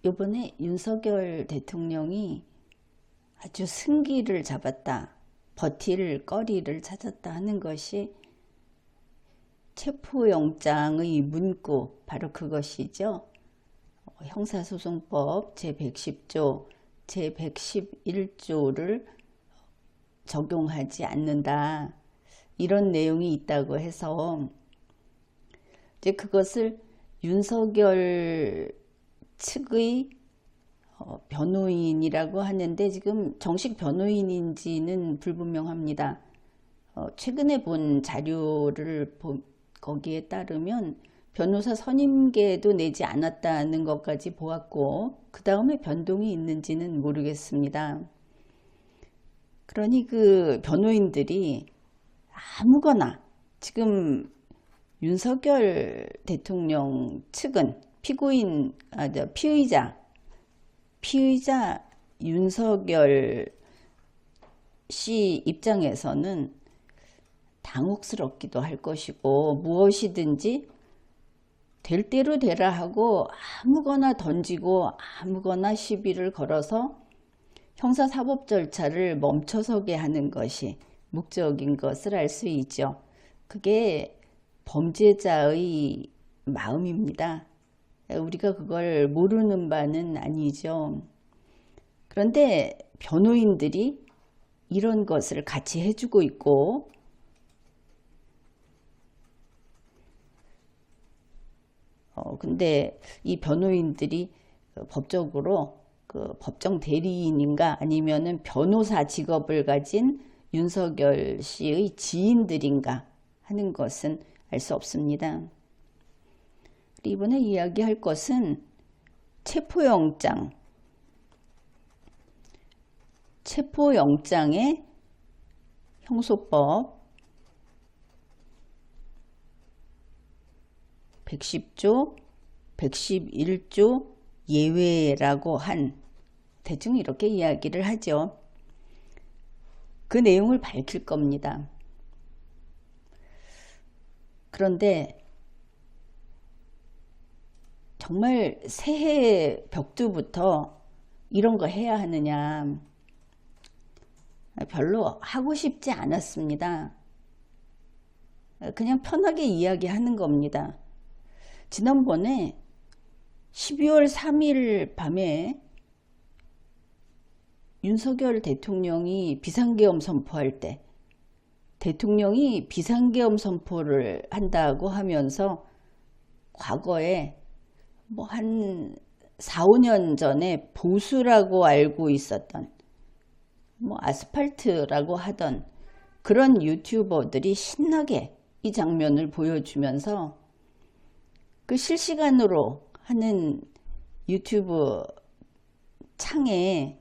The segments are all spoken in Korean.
요번에 윤석열 대통령이 아주 승기를 잡았다, 버틸 거리를 찾았다 하는 것이 체포영장의 문구, 바로 그것이죠. 형사소송법 제110조, 제111조를 적용하지 않는다, 이런 내용이 있다고 해서 이제 그것을 윤석열 측의 변호인이라고 하는데, 지금 정식 변호인인지는 불분명합니다. 최근에 본 자료를 거기에 따르면 변호사 선임계도 내지 않았다는 것까지 보았고, 그 다음에 변동이 있는지는 모르겠습니다. 그러니 그 변호인들이 아무거나, 지금 윤석열 대통령 측은 피의자 윤석열 씨 입장에서는 당혹스럽기도 할 것이고, 무엇이든지 될 대로 되라 하고 아무거나 던지고 아무거나 시비를 걸어서 형사사법 절차를 멈춰서게 하는 것이 목적인 것을 알 수 있죠. 그게 범죄자의 마음입니다. 우리가 그걸 모르는 바는 아니죠. 그런데 변호인들이 이런 것을 같이 해주고 있고, 근데 이 변호인들이 법적으로 그 법정 대리인인가 아니면은 변호사 직업을 가진 윤석열 씨의 지인들인가 하는 것은 알 수 없습니다. 이번에 이야기할 것은 체포영장의 형소법 110조, 111조 예외라고 한, 대충 이렇게 이야기를 하죠. 그 내용을 밝힐 겁니다. 그런데 정말 새해 벽두부터 이런 거 해야 하느냐, 별로 하고 싶지 않았습니다. 그냥 편하게 이야기하는 겁니다. 지난번에 12월 3일 밤에 윤석열 대통령이 비상계엄 선포할 때, 대통령이 비상계엄 선포를 한다고 하면서 과거에 뭐 한 4, 5년 전에 보수라고 알고 있었던, 뭐 아스팔트라고 하던 그런 유튜버들이 신나게 이 장면을 보여주면서 그 실시간으로 하는 유튜브 창에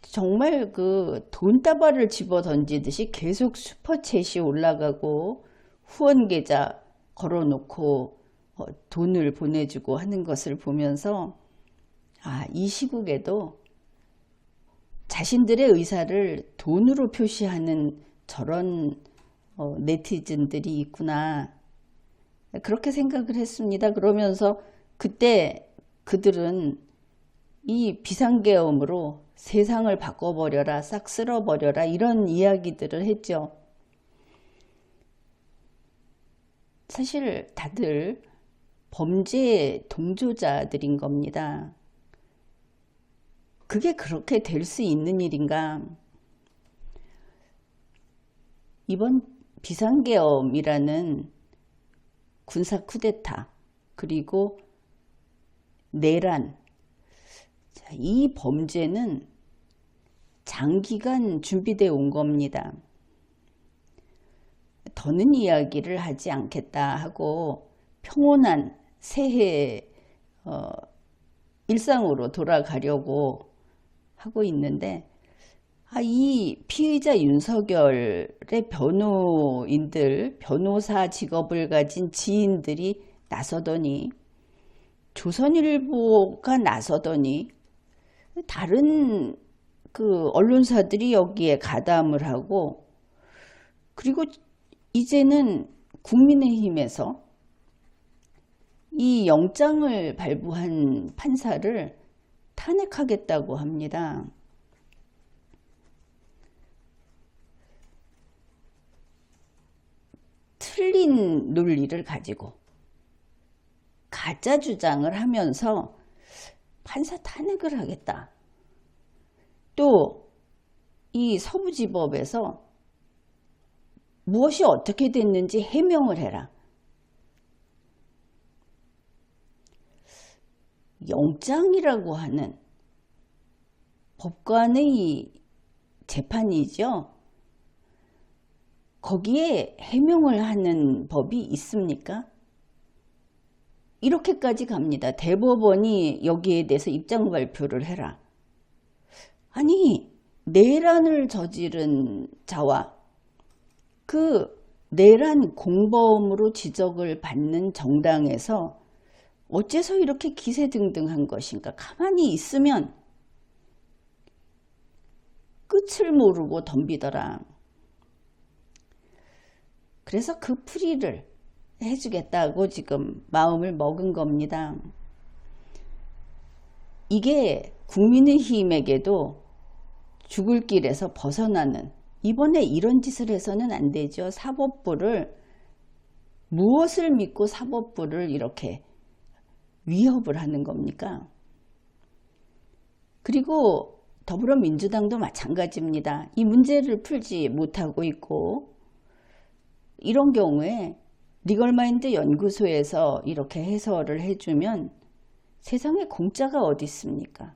정말 그 돈다발을 집어 던지듯이 계속 슈퍼챗이 올라가고 후원 계좌 걸어놓고 돈을 보내주고 하는 것을 보면서, 이 시국에도 자신들의 의사를 돈으로 표시하는 저런 네티즌들이 있구나, 그렇게 생각을 했습니다. 그러면서 그때 그들은 이 비상계엄으로 세상을 바꿔버려라, 싹 쓸어버려라, 이런 이야기들을 했죠. 사실 다들 범죄 동조자들인 겁니다. 그게 그렇게 될 수 있는 일인가? 이번 비상계엄이라는 군사 쿠데타, 그리고 내란, 이 범죄는 장기간 준비되어 온 겁니다. 더는 이야기를 하지 않겠다 하고 평온한 새해 일상으로 돌아가려고 하고 있는데, 이 피의자 윤석열의 변호인들, 변호사 직업을 가진 지인들이 나서더니, 조선일보가 나서더니, 다른 그 언론사들이 여기에 가담을 하고, 그리고 이제는 국민의힘에서 이 영장을 발부한 판사를 탄핵하겠다고 합니다. 틀린 논리를 가지고 가짜 주장을 하면서 판사 탄핵을 하겠다. 또 이 서부지법에서 무엇이 어떻게 됐는지 해명을 해라. 영장이라고 하는 법관의 재판이죠. 거기에 해명을 하는 법이 있습니까? 이렇게까지 갑니다. 대법원이 여기에 대해서 입장 발표를 해라. 아니, 내란을 저지른 자와 그 내란 공범으로 지적을 받는 정당에서 어째서 이렇게 기세등등한 것인가? 가만히 있으면 끝을 모르고 덤비더라. 그래서 그 풀이를 해주겠다고 지금 마음을 먹은 겁니다. 이게 국민의힘에게도 죽을 길에서 벗어나는, 이번에 이런 짓을 해서는 안 되죠. 사법부를, 무엇을 믿고 사법부를 이렇게 위협을 하는 겁니까? 그리고 더불어민주당도 마찬가지입니다. 이 문제를 풀지 못하고 있고, 이런 경우에 리걸마인드 연구소에서 이렇게 해설을 해주면 세상에 공짜가 어디 있습니까?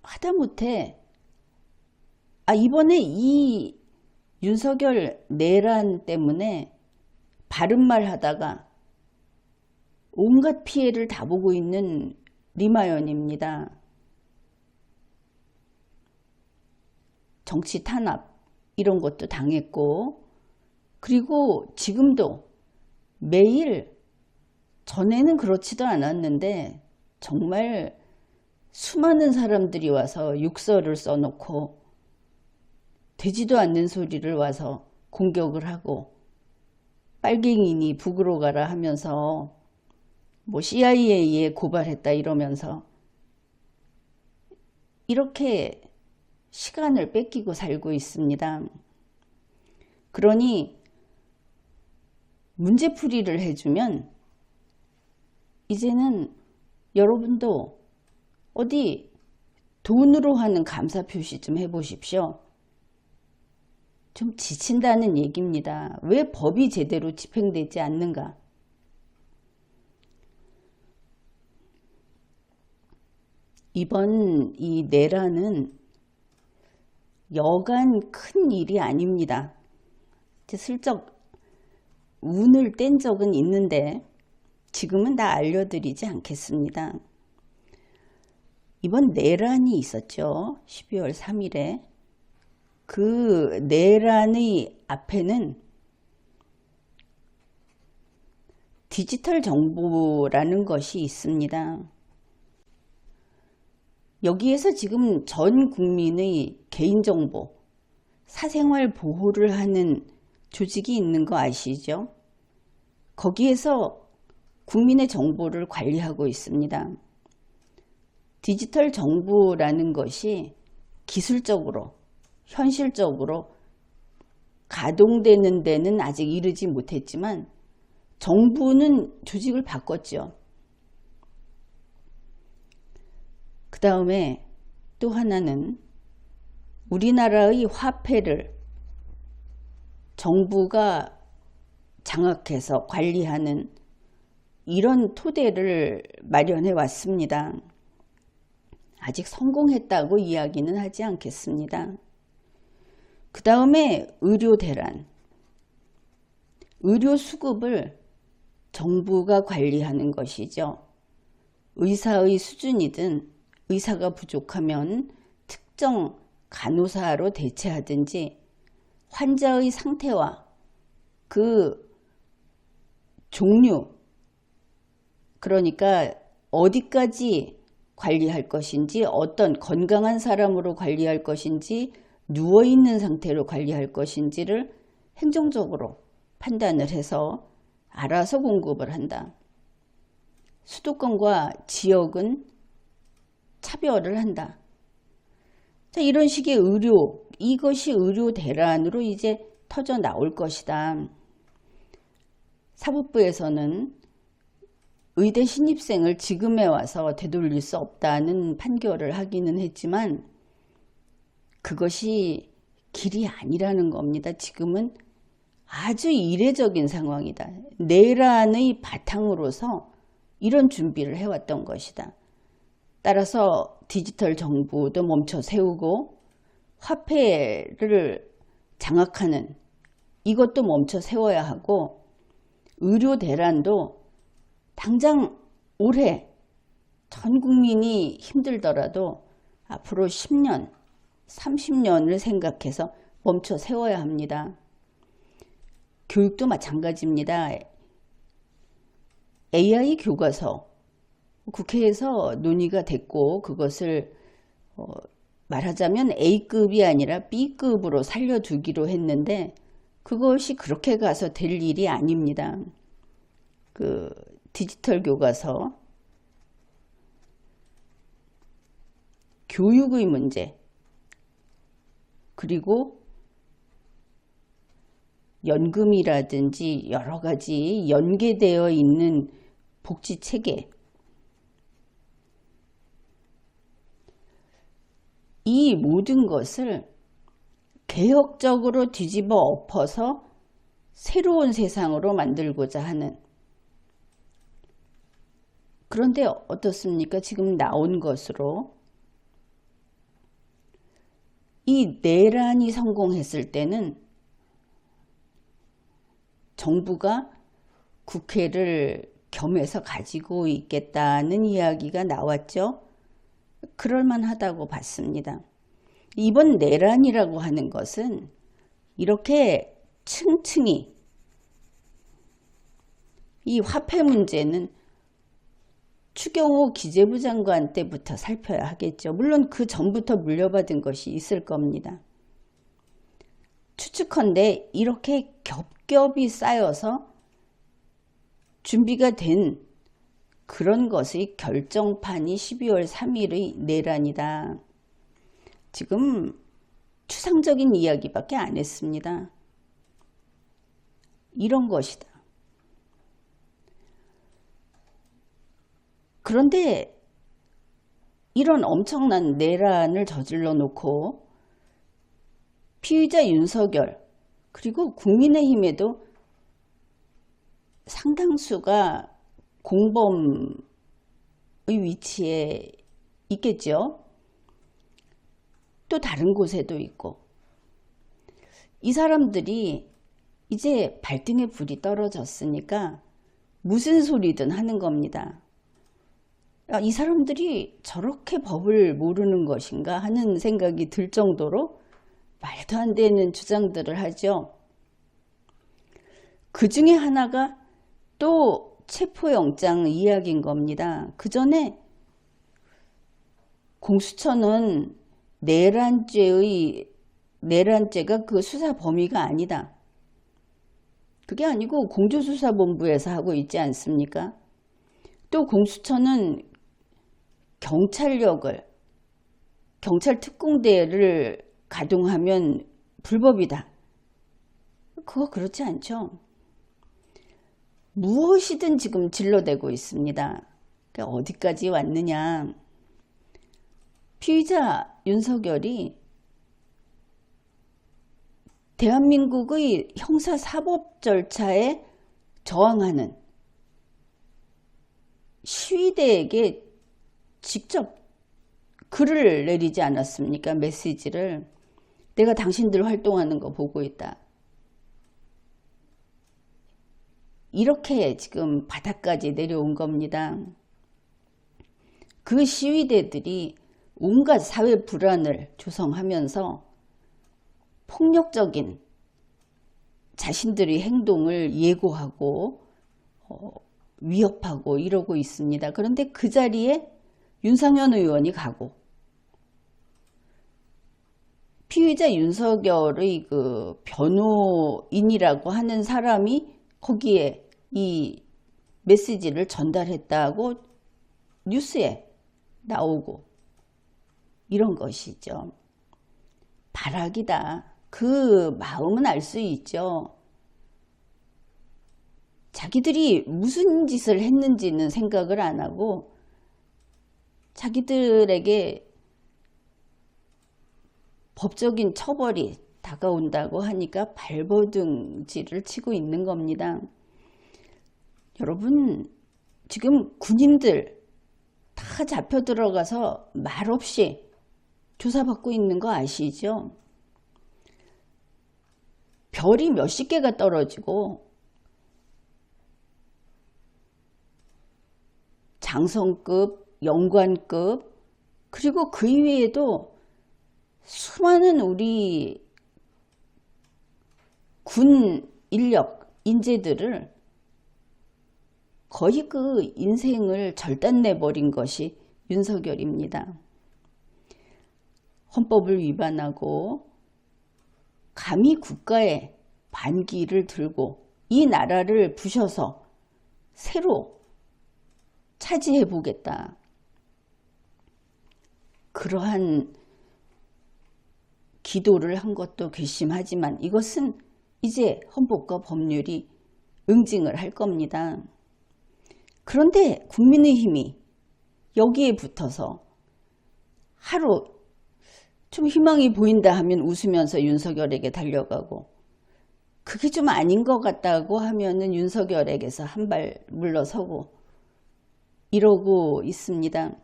하다못해 이번에 이 윤석열 내란 때문에 바른말 하다가 온갖 피해를 다 보고 있는 리마연입니다. 정치 탄압 이런 것도 당했고, 그리고 지금도 매일, 전에는 그렇지도 않았는데 정말 수많은 사람들이 와서 육설을 써놓고 되지도 않는 소리를 와서 공격을 하고, 빨갱이니 북으로 가라 하면서 뭐 CIA에 고발했다 이러면서 이렇게 시간을 뺏기고 살고 있습니다. 그러니 문제풀이를 해주면 이제는 여러분도 어디 돈으로 하는 감사 표시 좀 해보십시오. 좀 지친다는 얘기입니다. 왜 법이 제대로 집행되지 않는가? 이번 이 내란은 여간 큰 일이 아닙니다. 슬쩍 운을 뗀 적은 있는데 지금은 다 알려드리지 않겠습니다. 이번 내란이 있었죠. 12월 3일에. 그 내란의 앞에는 디지털 정보라는 것이 있습니다. 여기에서 지금 전 국민의 개인정보, 사생활 보호를 하는 조직이 있는 거 아시죠? 거기에서 국민의 정보를 관리하고 있습니다. 디지털 정보라는 것이 기술적으로, 현실적으로 가동되는 데는 아직 이르지 못했지만 정부는 조직을 바꿨죠. 그 다음에 또 하나는 우리나라의 화폐를 정부가 장악해서 관리하는 이런 토대를 마련해 왔습니다. 아직 성공했다고 이야기는 하지 않겠습니다. 그 다음에 의료 대란, 의료 수급을 정부가 관리하는 것이죠. 의사의 수준이든 의사가 부족하면 특정 간호사로 대체하든지 환자의 상태와 그 종류, 그러니까 어디까지 관리할 것인지, 어떤 건강한 사람으로 관리할 것인지, 누워있는 상태로 관리할 것인지를 행정적으로 판단을 해서 알아서 공급을 한다. 수도권과 지역은 차별을 한다. 자, 이런 식의 이것이 의료 대란으로 이제 터져 나올 것이다. 사법부에서는 의대 신입생을 지금에 와서 되돌릴 수 없다는 판결을 하기는 했지만 그것이 길이 아니라는 겁니다. 지금은 아주 이례적인 상황이다. 내란의 바탕으로서 이런 준비를 해왔던 것이다. 따라서 디지털 정부도 멈춰 세우고 화폐를 장악하는 이것도 멈춰 세워야 하고 의료 대란도 당장 올해 전 국민이 힘들더라도 앞으로 10년, 30년을 생각해서 멈춰 세워야 합니다. 교육도 마찬가지입니다. AI 교과서 국회에서 논의가 됐고 그것을 말하자면 A급이 아니라 B급으로 살려두기로 했는데 그것이 그렇게 가서 될 일이 아닙니다. 그 디지털 교과서, 교육의 문제, 그리고 연금이라든지 여러 가지 연계되어 있는 복지 체계, 이 모든 것을 개혁적으로 뒤집어 엎어서 새로운 세상으로 만들고자 하는, 그런데 어떻습니까? 지금 나온 것으로 이 내란이 성공했을 때는 정부가 국회를 겸해서 가지고 있겠다는 이야기가 나왔죠. 그럴만하다고 봤습니다. 이번 내란이라고 하는 것은 이렇게 층층이, 이 화폐 문제는 추경호 기재부 장관 때부터 살펴야 하겠죠. 물론 그 전부터 물려받은 것이 있을 겁니다. 추측컨대 이렇게 겹겹이 쌓여서 준비가 된 그런 것의 결정판이 12월 3일의 내란이다. 지금 추상적인 이야기밖에 안 했습니다. 이런 것이다. 그런데 이런 엄청난 내란을 저질러 놓고 피의자 윤석열 그리고 국민의힘에도 상당수가 공범의 위치에 있겠죠. 또 다른 곳에도 있고, 이 사람들이 이제 발등에 불이 떨어졌으니까 무슨 소리든 하는 겁니다. 이 사람들이 저렇게 법을 모르는 것인가 하는 생각이 들 정도로 말도 안 되는 주장들을 하죠. 그 중에 하나가 또 체포영장 이야기인 겁니다. 그 전에 공수처는 내란죄가 그 수사 범위가 아니다. 그게 아니고 공조수사본부에서 하고 있지 않습니까? 또 공수처는 경찰 특공대를 가동하면 불법이다. 그거 그렇지 않죠. 무엇이든 지금 질러대고 있습니다. 그러니까 어디까지 왔느냐. 피의자 윤석열이 대한민국의 형사사법 절차에 저항하는 시위대에게 직접 글을 내리지 않았습니까? 메시지를. 내가 당신들 활동하는 거 보고 있다. 이렇게 지금 바닥까지 내려온 겁니다. 그 시위대들이 온갖 사회 불안을 조성하면서 폭력적인 자신들의 행동을 예고하고 위협하고 이러고 있습니다. 그런데 그 자리에 윤상현 의원이 가고 피의자 윤석열의 그 변호인이라고 하는 사람이 거기에 이 메시지를 전달했다고 뉴스에 나오고 이런 것이죠. 발악이다. 그 마음은 알 수 있죠. 자기들이 무슨 짓을 했는지는 생각을 안 하고 자기들에게 법적인 처벌이 다가온다고 하니까 발버둥질을 치고 있는 겁니다. 여러분, 지금 군인들 다 잡혀 들어가서 말없이 조사받고 있는 거 아시죠? 별이 몇십 개가 떨어지고 장성급, 영관급, 그리고 그 이외에도 수많은 우리 군 인력, 인재들을 거의 그 인생을 절단내버린 것이 윤석열입니다. 헌법을 위반하고 감히 국가의 반기를 들고 이 나라를 부셔서 새로 차지해 보겠다. 그러한 기도를 한 것도 괘씸하지만 이것은 이제 헌법과 법률이 응징을 할 겁니다. 그런데 국민의힘이 여기에 붙어서 하루 좀 희망이 보인다 하면 웃으면서 윤석열에게 달려가고 그게 좀 아닌 것 같다고 하면은 윤석열에게서 한 발 물러서고 이러고 있습니다.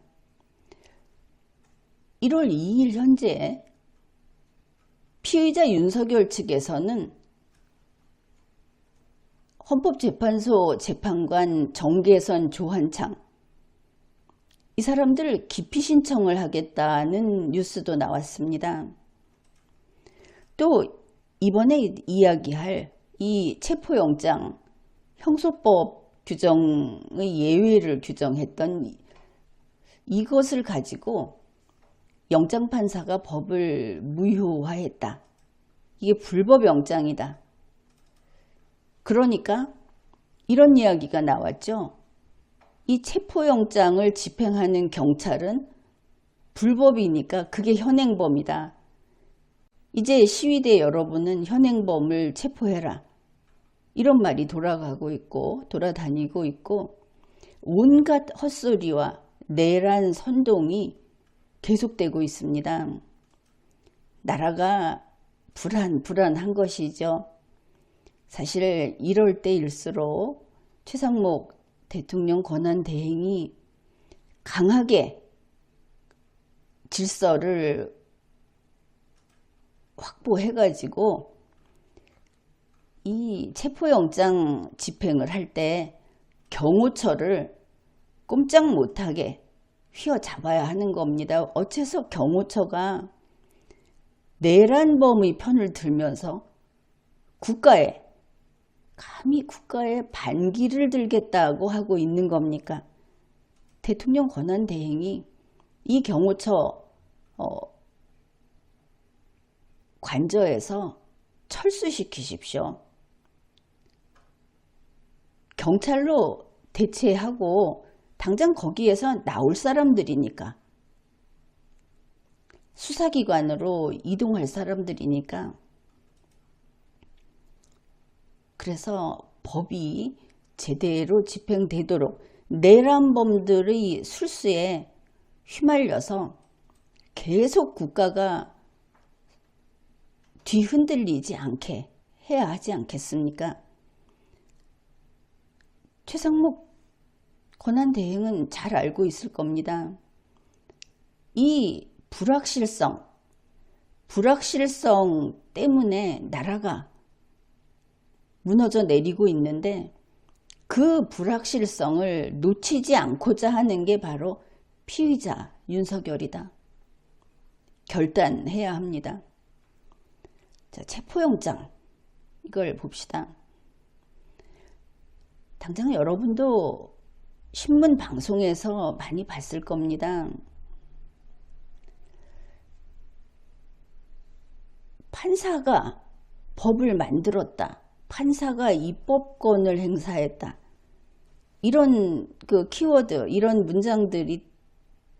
1월 2일 현재 피의자 윤석열 측에서는 헌법재판소 재판관 정계선, 조한창 이 사람들 기피 신청을 하겠다는 뉴스도 나왔습니다. 또 이번에 이야기할 이 체포영장 형소법 규정의 예외를 규정했던 이것을 가지고 영장판사가 법을 무효화했다. 이게 불법영장이다. 그러니까 이런 이야기가 나왔죠. 이 체포영장을 집행하는 경찰은 불법이니까 그게 현행범이다. 이제 시위대 여러분은 현행범을 체포해라. 이런 말이 돌아가고 있고 돌아다니고 있고 온갖 헛소리와 내란 선동이 계속되고 있습니다. 나라가 불안한 것이죠. 사실 이럴 때일수록 최상목 대통령 권한대행이 강하게 질서를 확보해가지고 이 체포영장 집행을 할 때 경호처를 꼼짝 못하게 휘어잡아야 하는 겁니다. 어째서 경호처가 내란범의 편을 들면서 감히 국가에 반기를 들겠다고 하고 있는 겁니까? 대통령 권한대행이 이 경호처 관저에서 철수시키십시오. 경찰로 대체하고 당장 거기에서 나올 사람들이니까 수사기관으로 이동할 사람들이니까 그래서 법이 제대로 집행되도록 내란범들의 술수에 휘말려서 계속 국가가 뒤흔들리지 않게 해야 하지 않겠습니까? 최상목 권한대행은 잘 알고 있을 겁니다. 이 불확실성 때문에 나라가 무너져 내리고 있는데 그 불확실성을 놓치지 않고자 하는 게 바로 피의자 윤석열이다. 결단해야 합니다. 자, 체포영장 이걸 봅시다. 당장 여러분도 신문 방송에서 많이 봤을 겁니다. 판사가 법을 만들었다. 판사가 입법권을 행사했다. 이런 그 키워드, 이런 문장들이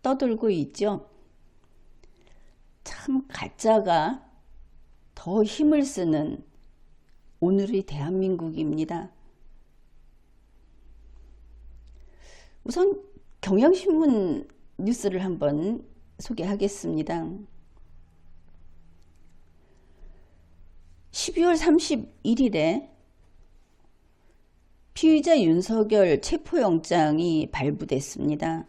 떠들고 있죠. 참 가짜가 더 힘을 쓰는 오늘의 대한민국입니다. 우선 경향신문 뉴스를 한번 소개하겠습니다. 12월 31일에 피의자 윤석열 체포영장이 발부됐습니다.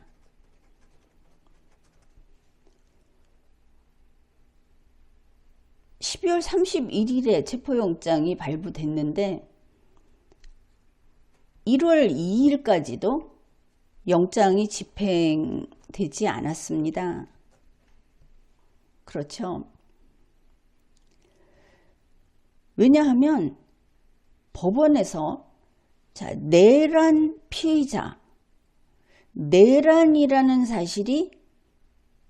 (12월 31일에) 체포영장이 발부됐는데 1월 2일까지도 영장이 집행되지 않았습니다. 그렇죠. 왜냐하면 법원에서 내란 피의자, 내란이라는 사실이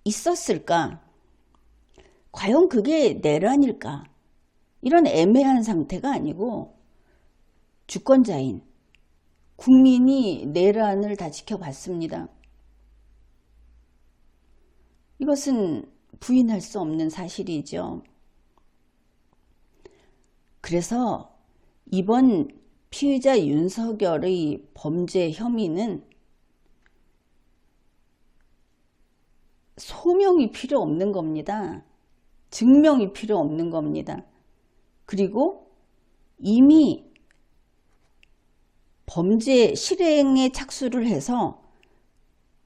있었을까? 과연 그게 내란일까? 이런 애매한 상태가 아니고 주권자인 국민이 내란을 다 지켜봤습니다. 이것은 부인할 수 없는 사실이죠. 그래서 이번 피의자 윤석열의 범죄 혐의는 소명이 필요 없는 겁니다. 증명이 필요 없는 겁니다. 그리고 이미 범죄 실행에 착수를 해서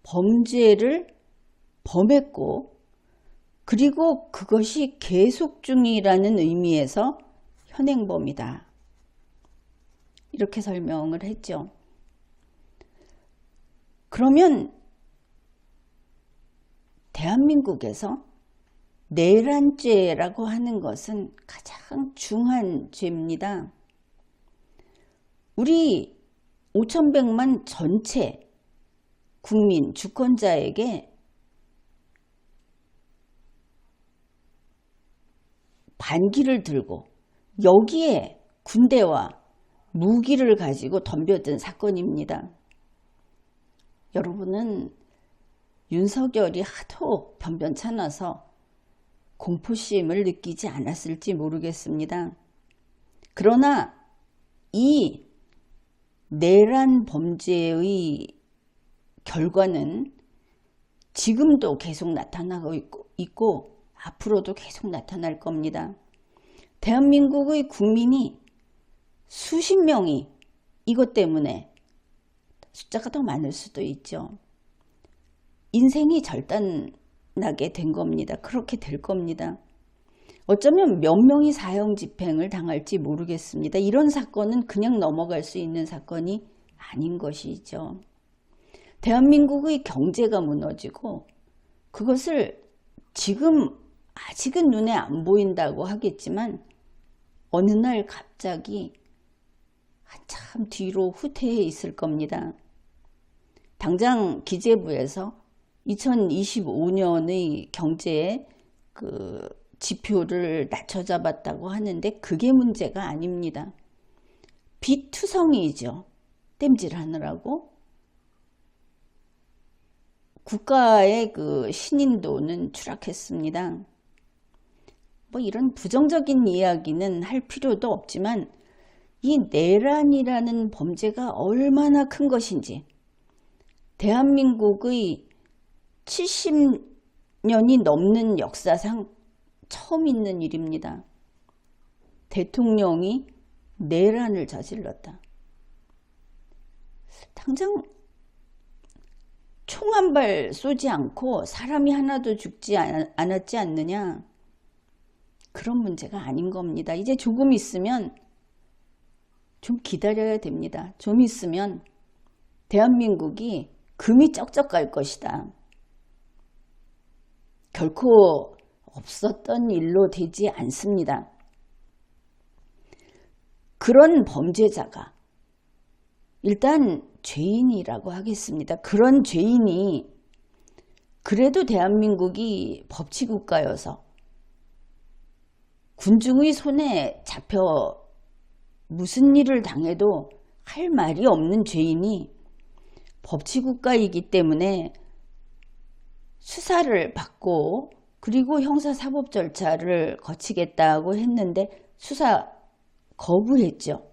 범죄를 범했고, 그리고 그것이 계속 중이라는 의미에서 현행범이다. 이렇게 설명을 했죠. 그러면 대한민국에서 내란죄라고 하는 것은 가장 중한 죄입니다. 우리 5,100만 전체 국민 주권자에게 반기를 들고 여기에 군대와 무기를 가지고 덤벼든 사건입니다. 여러분은 윤석열이 하도 변변찮아서 공포심을 느끼지 않았을지 모르겠습니다. 그러나 이 내란 범죄의 결과는 지금도 계속 나타나고 있고 앞으로도 계속 나타날 겁니다. 대한민국의 국민이 수십 명이 이것 때문에, 숫자가 더 많을 수도 있죠, 인생이 절단나게 된 겁니다. 그렇게 될 겁니다. 어쩌면 몇 명이 사형 집행을 당할지 모르겠습니다. 이런 사건은 그냥 넘어갈 수 있는 사건이 아닌 것이죠. 대한민국의 경제가 무너지고, 그것을 지금 아직은 눈에 안 보인다고 하겠지만 어느 날 갑자기 한참 뒤로 후퇴해 있을 겁니다. 당장 기재부에서 2025년의 경제의 그 지표를 낮춰잡았다고 하는데 그게 문제가 아닙니다. 빚투성이죠. 땜질하느라고. 국가의 그 신인도는 추락했습니다. 뭐 이런 부정적인 이야기는 할 필요도 없지만 이 내란이라는 범죄가 얼마나 큰 것인지, 대한민국의 70년이 넘는 역사상 처음 있는 일입니다. 대통령이 내란을 저질렀다. 당장 총 한 발 쏘지 않고 사람이 하나도 죽지 않았지 않느냐? 그런 문제가 아닌 겁니다. 이제 조금 있으면, 좀 기다려야 됩니다. 좀 있으면 대한민국이 금이 쩍쩍 갈 것이다. 결코 없었던 일로 되지 않습니다. 그런 범죄자가, 일단 죄인이라고 하겠습니다. 그런 죄인이 그래도 대한민국이 법치국가여서 군중의 손에 잡혀 무슨 일을 당해도 할 말이 없는 죄인이 법치국가이기 때문에 수사를 받고 그리고 형사사법 절차를 거치겠다고 했는데 수사 거부했죠.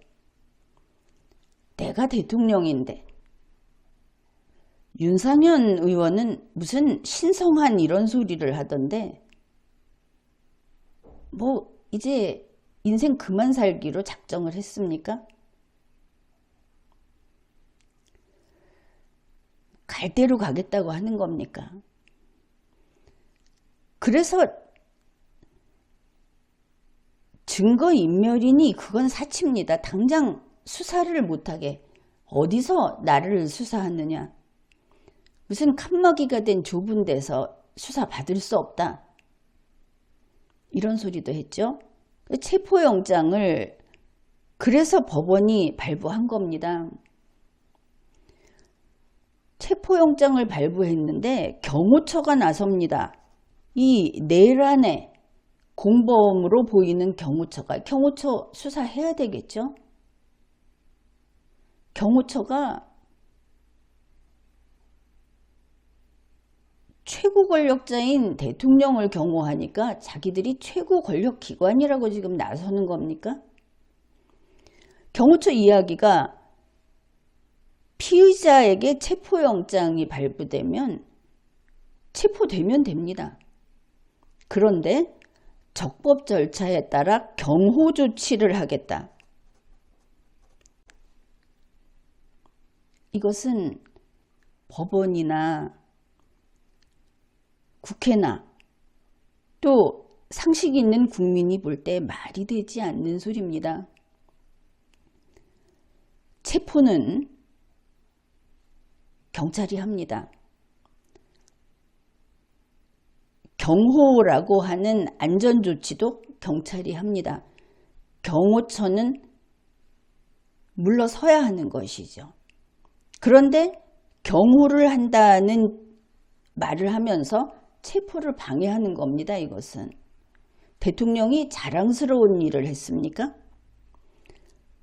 내가 대통령인데. 윤상현 의원은 무슨 신성한 이런 소리를 하던데 뭐 이제 인생 그만 살기로 작정을 했습니까? 갈 대로 가겠다고 하는 겁니까? 그래서 증거인멸이니 그건 사치입니다. 당장 수사를 못하게 어디서 나를 수사하느냐. 무슨 칸막이가 된 좁은 데서 수사 받을 수 없다. 이런 소리도 했죠. 체포영장을 그래서 법원이 발부한 겁니다. 체포영장을 발부했는데 경호처가 나섭니다. 이 내란의 공범으로 보이는 경호처 수사해야 되겠죠. 경호처가 최고 권력자인 대통령을 경호하니까 자기들이 최고 권력 기관이라고 지금 나서는 겁니까? 경호처 이야기가 피의자에게 체포영장이 발부되면 체포되면 됩니다. 그런데 적법 절차에 따라 경호 조치를 하겠다. 이것은 법원이나 국회나 또 상식 있는 국민이 볼 때 말이 되지 않는 소리입니다. 체포는 경찰이 합니다. 경호라고 하는 안전조치도 경찰이 합니다. 경호처는 물러서야 하는 것이죠. 그런데 경호를 한다는 말을 하면서 체포를 방해하는 겁니다. 이것은. 대통령이 자랑스러운 일을 했습니까?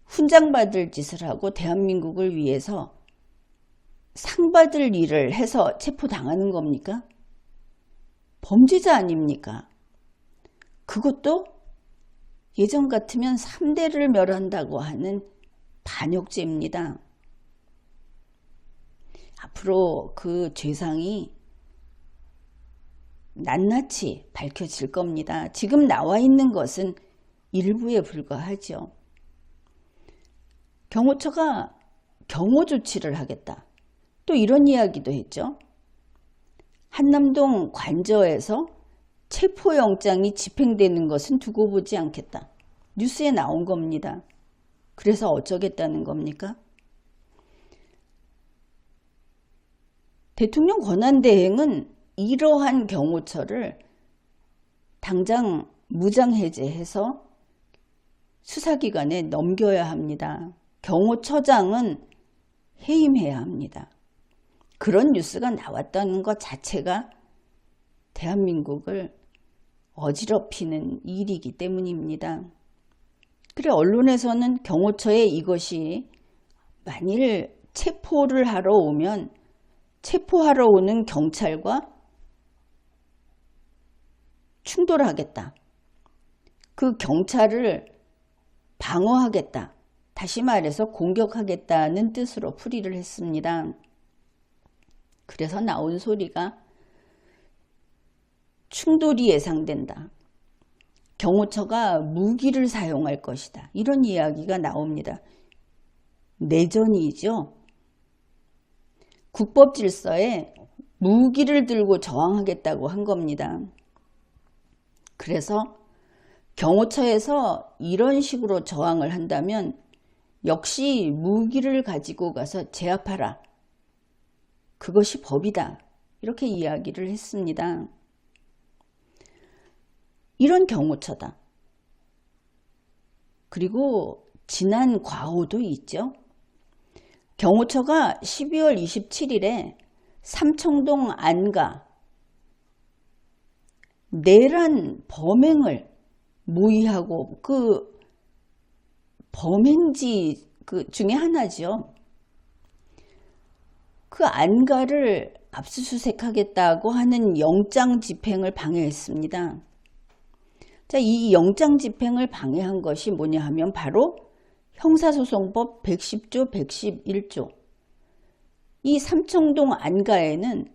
훈장받을 짓을 하고 대한민국을 위해서 상 받을 일을 해서 체포당하는 겁니까? 범죄자 아닙니까? 그것도 예전 같으면 3대를 멸한다고 하는 반역죄입니다. 앞으로 그 죄상이 낱낱이 밝혀질 겁니다. 지금 나와 있는 것은 일부에 불과하죠. 경호처가 경호 조치를 하겠다. 또 이런 이야기도 했죠. 한남동 관저에서 체포영장이 집행되는 것은 두고 보지 않겠다. 뉴스에 나온 겁니다. 그래서 어쩌겠다는 겁니까? 대통령 권한대행은 이러한 경호처를 당장 무장해제해서 수사기관에 넘겨야 합니다. 경호처장은 해임해야 합니다. 그런 뉴스가 나왔다는 것 자체가 대한민국을 어지럽히는 일이기 때문입니다. 그래 언론에서는 경호처에 이것이 만일 체포를 하러 오면 체포하러 오는 경찰과 충돌하겠다. 그 경찰을 방어하겠다. 다시 말해서 공격하겠다는 뜻으로 풀이를 했습니다. 그래서 나온 소리가 충돌이 예상된다. 경호처가 무기를 사용할 것이다. 이런 이야기가 나옵니다. 내전이죠. 국법 질서에 무기를 들고 저항하겠다고 한 겁니다. 그래서 경호처에서 이런 식으로 저항을 한다면 역시 무기를 가지고 가서 제압하라. 그것이 법이다. 이렇게 이야기를 했습니다. 이런 경호처다. 그리고 지난 과오도 있죠. 경호처가 12월 27일에 삼청동 안가 내란 범행을 모의하고 그 범행지 그 중에 하나죠. 그 안가를 압수수색하겠다고 하는 영장 집행을 방해했습니다. 자, 이 영장 집행을 방해한 것이 뭐냐 하면 바로 형사소송법 110조, 111조. 이 삼청동 안가에는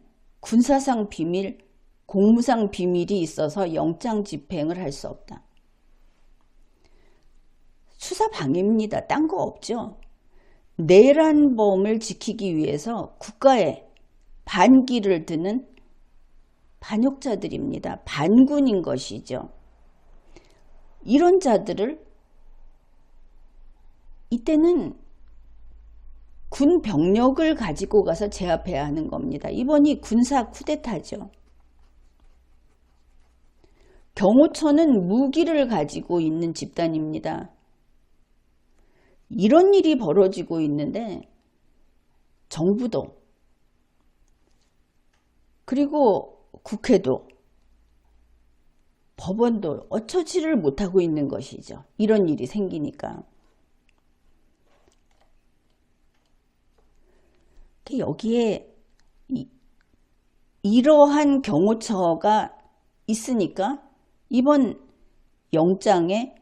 군사상 비밀, 공무상 비밀이 있어서 영장 집행을 할 수 없다. 수사 방해입니다. 딴 거 없죠. 내란범을 지키기 위해서 국가에 반기를 드는 반역자들입니다. 반군인 것이죠. 이런 자들을 이때는 군 병력을 가지고 가서 제압해야 하는 겁니다. 이번이 군사 쿠데타죠. 경호처는 무기를 가지고 있는 집단입니다. 이런 일이 벌어지고 있는데 정부도 그리고 국회도 법원도 어처지를 못하고 있는 것이죠. 이런 일이 생기니까. 여기에 이러한 경호처가 있으니까 이번 영장에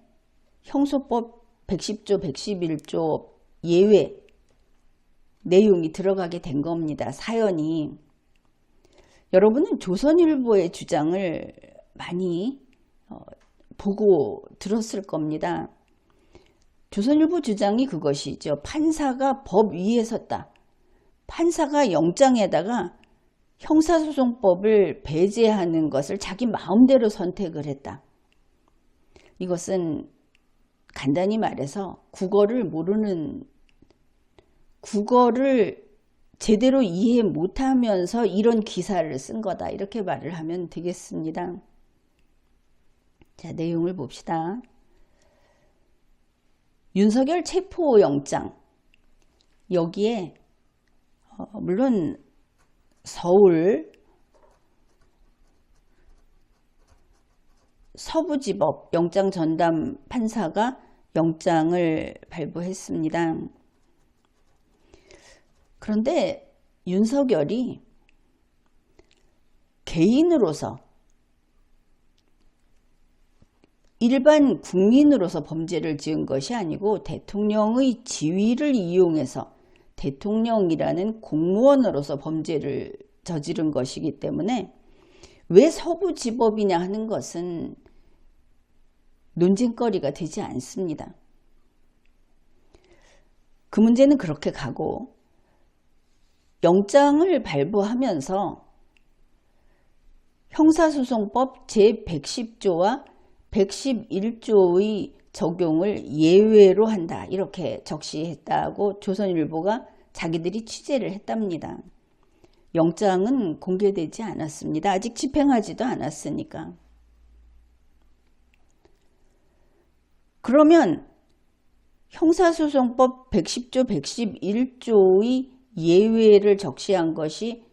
형소법 110조, 111조 예외 내용이 들어가게 된 겁니다. 사연이. 여러분은 조선일보의 주장을 많이 보고 들었을 겁니다. 조선일보 주장이 그것이죠. 판사가 법 위에 섰다. 판사가 영장에다가 형사소송법을 배제하는 것을 자기 마음대로 선택을 했다. 이것은 간단히 말해서 국어를 제대로 이해 못하면서 이런 기사를 쓴 거다. 이렇게 말을 하면 되겠습니다. 자, 내용을 봅시다. 윤석열 체포영장. 여기에 물론 서울 서부지법 영장 전담 판사가 영장을 발부했습니다. 그런데 윤석열이 개인으로서 일반 국민으로서 범죄를 지은 것이 아니고 대통령의 지위를 이용해서 대통령이라는 공무원으로서 범죄를 저지른 것이기 때문에 왜 서부지법이냐 하는 것은 논쟁거리가 되지 않습니다. 그 문제는 그렇게 가고 영장을 발부하면서 형사소송법 제110조와 111조의 적용을 예외로 한다. 이렇게 적시했다고 조선일보가 자기들이 취재를 했답니다. 영장은 공개되지 않았습니다. 아직 집행하지도 않았으니까. 그러면 형사소송법 110조, 111조의 예외를 적시한 것이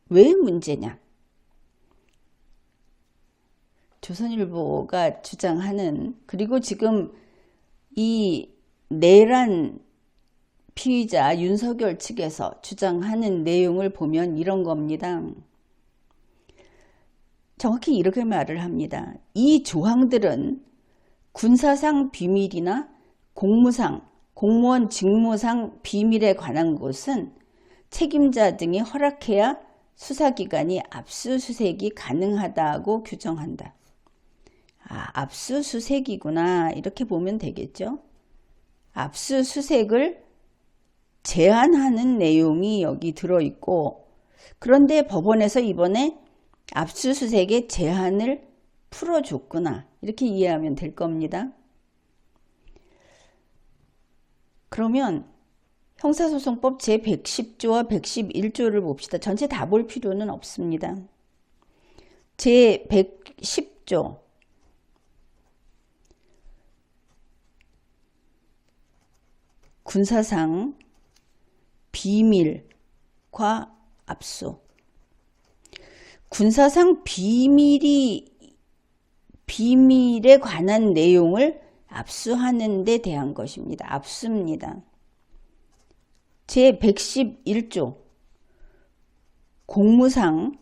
왜 문제냐? 조선일보가 주장하는, 그리고 지금 이 내란 피의자 윤석열 측에서 주장하는 내용을 보면 이런 겁니다. 정확히 이렇게 말을 합니다. 이 조항들은 군사상 비밀이나 공무상, 공무원 직무상 비밀에 관한 것은 책임자 등이 허락해야 수사기관이 압수수색이 가능하다고 규정한다. 압수수색이구나. 이렇게 보면 되겠죠. 압수수색을 제한하는 내용이 여기 들어있고, 그런데 법원에서 이번에 압수수색의 제한을 풀어줬구나. 이렇게 이해하면 될 겁니다. 그러면 형사소송법 제110조와 111조를 봅시다. 전체 다 볼 필요는 없습니다. 제110조 군사상 비밀과 압수. 군사상 비밀에 관한 내용을 압수하는 데 대한 것입니다. 압수입니다. 제111조 공무상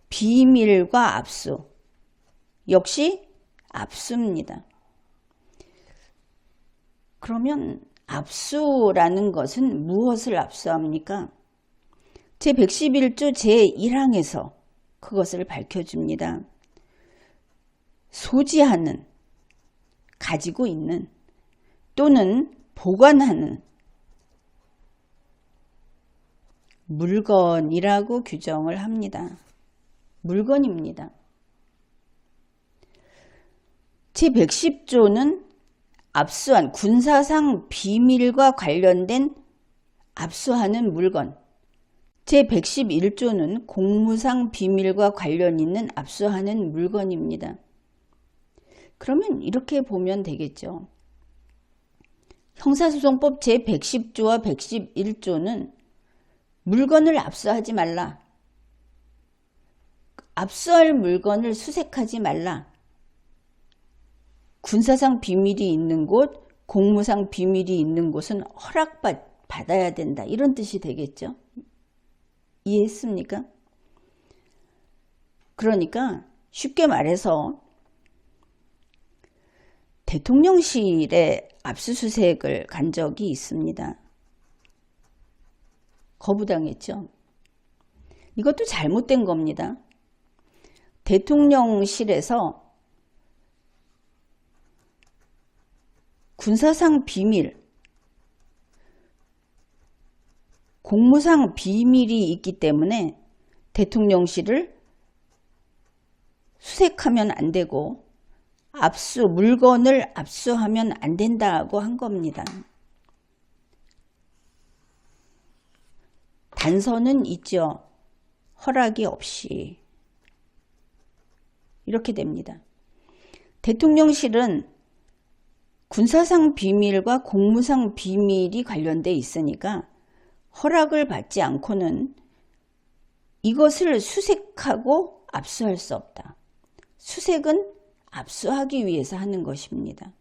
비밀과 압수 역시 압수입니다. 그러면 압수라는 것은 무엇을 압수합니까? 제111조 제1항에서 그것을 밝혀줍니다. 소지하는, 가지고 있는 또는 보관하는 물건이라고 규정을 합니다. 물건입니다. 제110조는 압수한 군사상 비밀과 관련된 압수하는 물건, 제111조는 공무상 비밀과 관련 있는 압수하는 물건입니다. 그러면 이렇게 보면 되겠죠. 형사소송법 제110조와 111조는 물건을 압수하지 말라. 압수할 물건을 수색하지 말라. 군사상 비밀이 있는 곳, 공무상 비밀이 있는 곳은 허락받아야 된다. 이런 뜻이 되겠죠. 이해했습니까? 그러니까 쉽게 말해서 대통령실에 압수수색을 간 적이 있습니다. 거부당했죠. 이것도 잘못된 겁니다. 대통령실에서 군사상 비밀, 공무상 비밀이 있기 때문에 대통령실을 수색하면 안 되고 물건을 압수하면 안 된다고 한 겁니다. 단서는 있죠. 허락이 없이. 이렇게 됩니다. 대통령실은 군사상 비밀과 공무상 비밀이 관련돼 있으니까 허락을 받지 않고는 이것을 수색하고 압수할 수 없다. 수색은 압수하기 위해서 하는 것입니다.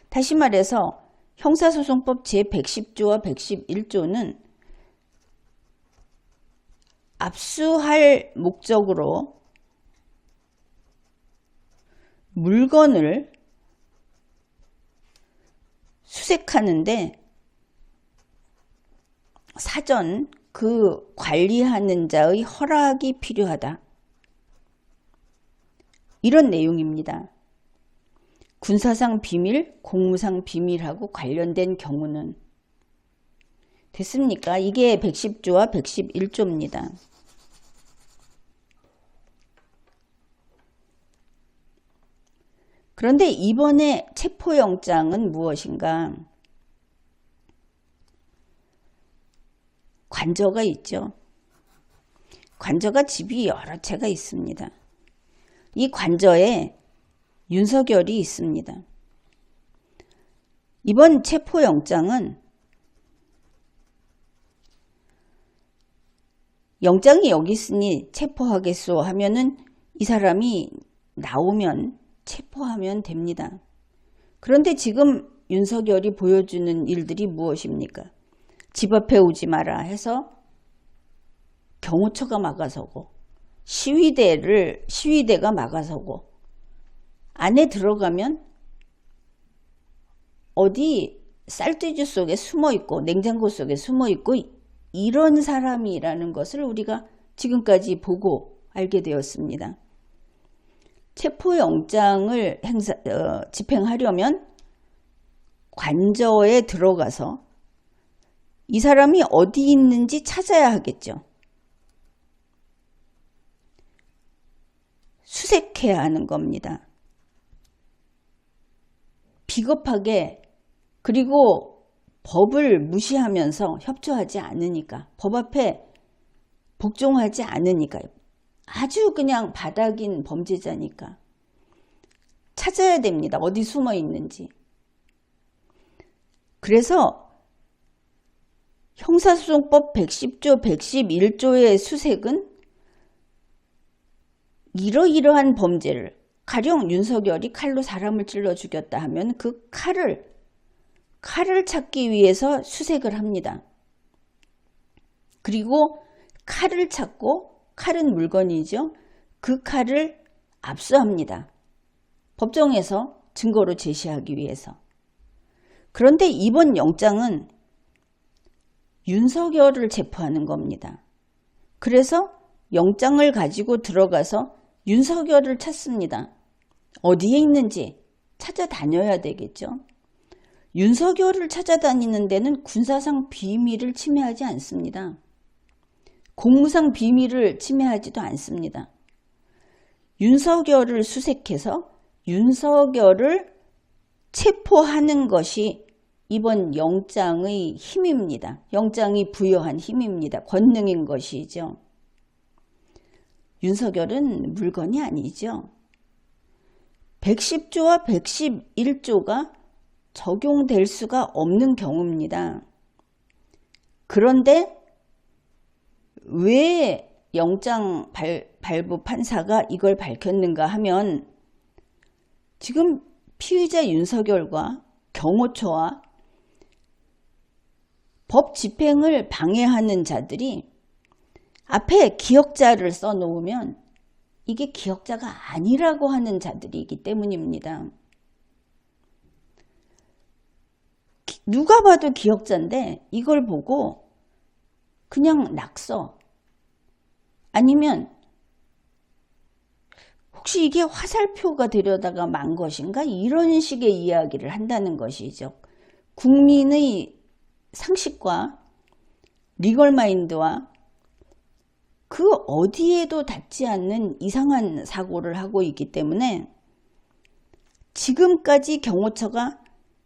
다시 말해서 형사소송법 제110조와 111조는 압수할 목적으로 물건을 수색하는데 사전 그 관리하는 자의 허락이 필요하다. 이런 내용입니다. 군사상 비밀, 공무상 비밀하고 관련된 경우는 됐습니까? 이게 110조와 111조입니다. 그런데 이번에 체포영장은 무엇인가? 관저가 있죠. 관저가 집이 여러 채가 있습니다. 이 관저에 윤석열이 있습니다. 이번 체포영장은 영장이 여기 있으니 체포하겠소 하면은 이 사람이 나오면 체포하면 됩니다. 그런데 지금 윤석열이 보여주는 일들이 무엇입니까? 집 앞에 오지 마라 해서 경호처가 막아서고 시위대가 막아서고 안에 들어가면 어디 쌀돼지 속에 숨어있고 냉장고 속에 숨어있고 이런 사람이라는 것을 우리가 지금까지 보고 알게 되었습니다. 체포영장을 집행하려면 관저에 들어가서 이 사람이 어디 있는지 찾아야 하겠죠. 수색해야 하는 겁니다. 비겁하게 그리고 법을 무시하면서 협조하지 않으니까 법 앞에 복종하지 않으니까 아주 그냥 바닥인 범죄자니까 찾아야 됩니다. 어디 숨어 있는지. 그래서 형사소송법 110조, 111조의 수색은 이러이러한 범죄를 가령 윤석열이 칼로 사람을 찔러 죽였다 하면 그 칼을 찾기 위해서 수색을 합니다. 그리고 칼을 찾고, 칼은 물건이죠. 그 칼을 압수합니다. 법정에서 증거로 제시하기 위해서. 그런데 이번 영장은 윤석열을 체포하는 겁니다. 그래서 영장을 가지고 들어가서 윤석열을 찾습니다. 어디에 있는지 찾아다녀야 되겠죠. 윤석열을 찾아다니는 데는 군사상 비밀을 침해하지 않습니다. 공무상 비밀을 침해하지도 않습니다. 윤석열을 수색해서 윤석열을 체포하는 것이 이번 영장의 힘입니다. 영장이 부여한 힘입니다. 권능인 것이죠. 윤석열은 물건이 아니죠. 110조와 111조가 적용될 수가 없는 경우입니다. 그런데 왜 영장 발부 판사가 이걸 밝혔는가 하면 지금 피의자 윤석열과 경호처와 법 집행을 방해하는 자들이 앞에 기억자를 써놓으면 이게 기억자가 아니라고 하는 자들이기 때문입니다. 누가 봐도 기억자인데 이걸 보고 그냥 낙서, 아니면 혹시 이게 화살표가 되려다가 만 것인가? 이런 식의 이야기를 한다는 것이죠. 국민의 상식과 리걸 마인드와 그 어디에도 닿지 않는 이상한 사고를 하고 있기 때문에 지금까지 경호처가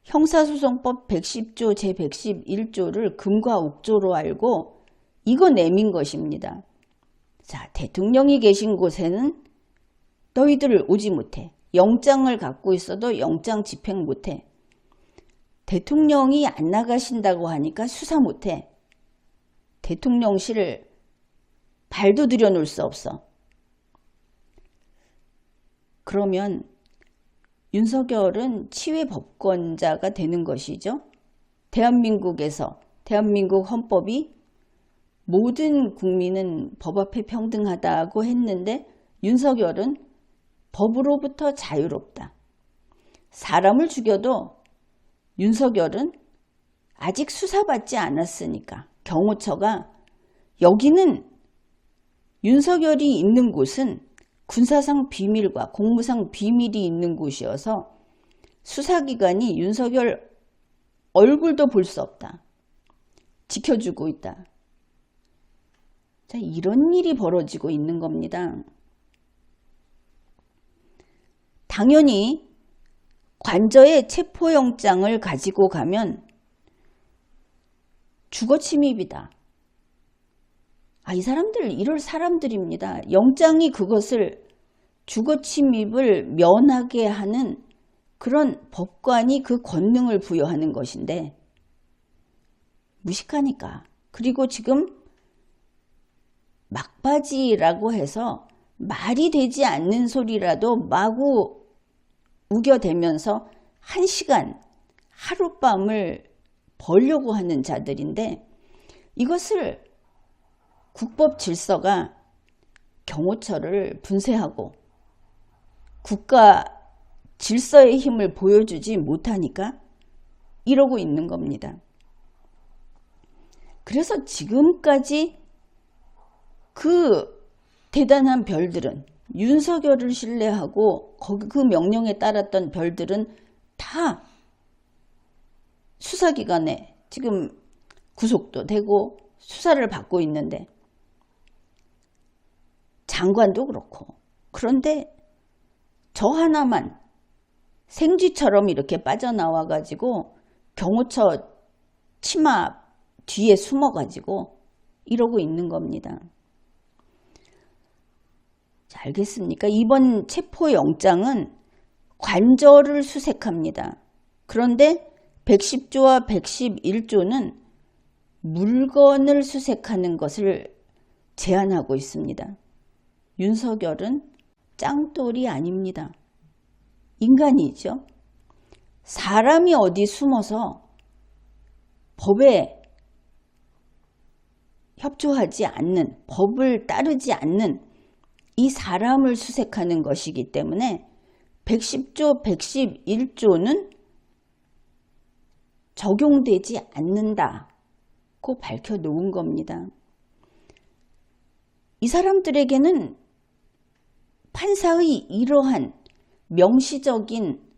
형사소송법 110조 제111조를 금과 옥조로 알고 이거 내민 것입니다. 자, 대통령이 계신 곳에는 너희들 오지 못해. 영장을 갖고 있어도 영장 집행 못해. 대통령이 안 나가신다고 하니까 수사 못해. 대통령실 발도 들여놓을 수 없어. 그러면 윤석열은 치외 법권자가 되는 것이죠. 대한민국에서, 대한민국 헌법이 모든 국민은 법 앞에 평등하다고 했는데 윤석열은 법으로부터 자유롭다. 사람을 죽여도 윤석열은 아직 수사받지 않았으니까 경호처가 여기는 윤석열이 있는 곳은 군사상 비밀과 공무상 비밀이 있는 곳이어서 수사기관이 윤석열 얼굴도 볼 수 없다. 지켜주고 있다. 자, 이런 일이 벌어지고 있는 겁니다. 당연히 관저에 체포영장을 가지고 가면 주거침입이다. 이 사람들 이럴 사람들입니다. 영장이 그것을 주거침입을 면하게 하는 그런 법관이 그 권능을 부여하는 것인데 무식하니까. 그리고 지금 막바지라고 해서 말이 되지 않는 소리라도 마구 우겨대면서 1시간 하룻밤을 벌려고 하는 자들인데 이것을 국법 질서가 경호처를 분쇄하고 국가 질서의 힘을 보여주지 못하니까 이러고 있는 겁니다. 그래서 지금까지 그 대단한 별들은 윤석열을 신뢰하고 그 명령에 따랐던 별들은 다 수사기관에 지금 구속도 되고 수사를 받고 있는데 장관도 그렇고 그런데 저 하나만 생쥐처럼 이렇게 빠져나와 가지고 경호처 치마 뒤에 숨어 가지고 이러고 있는 겁니다. 자, 알겠습니까? 이번 체포영장은 관저를 수색합니다. 그런데 110조와 111조는 물건을 수색하는 것을 제한하고 있습니다. 윤석열은 짱돌이 아닙니다. 인간이죠. 사람이 어디 숨어서 법에 협조하지 않는, 법을 따르지 않는 이 사람을 수색하는 것이기 때문에 110조, 111조는 적용되지 않는다고 밝혀놓은 겁니다. 이 사람들에게는 판사의 이러한 명시적인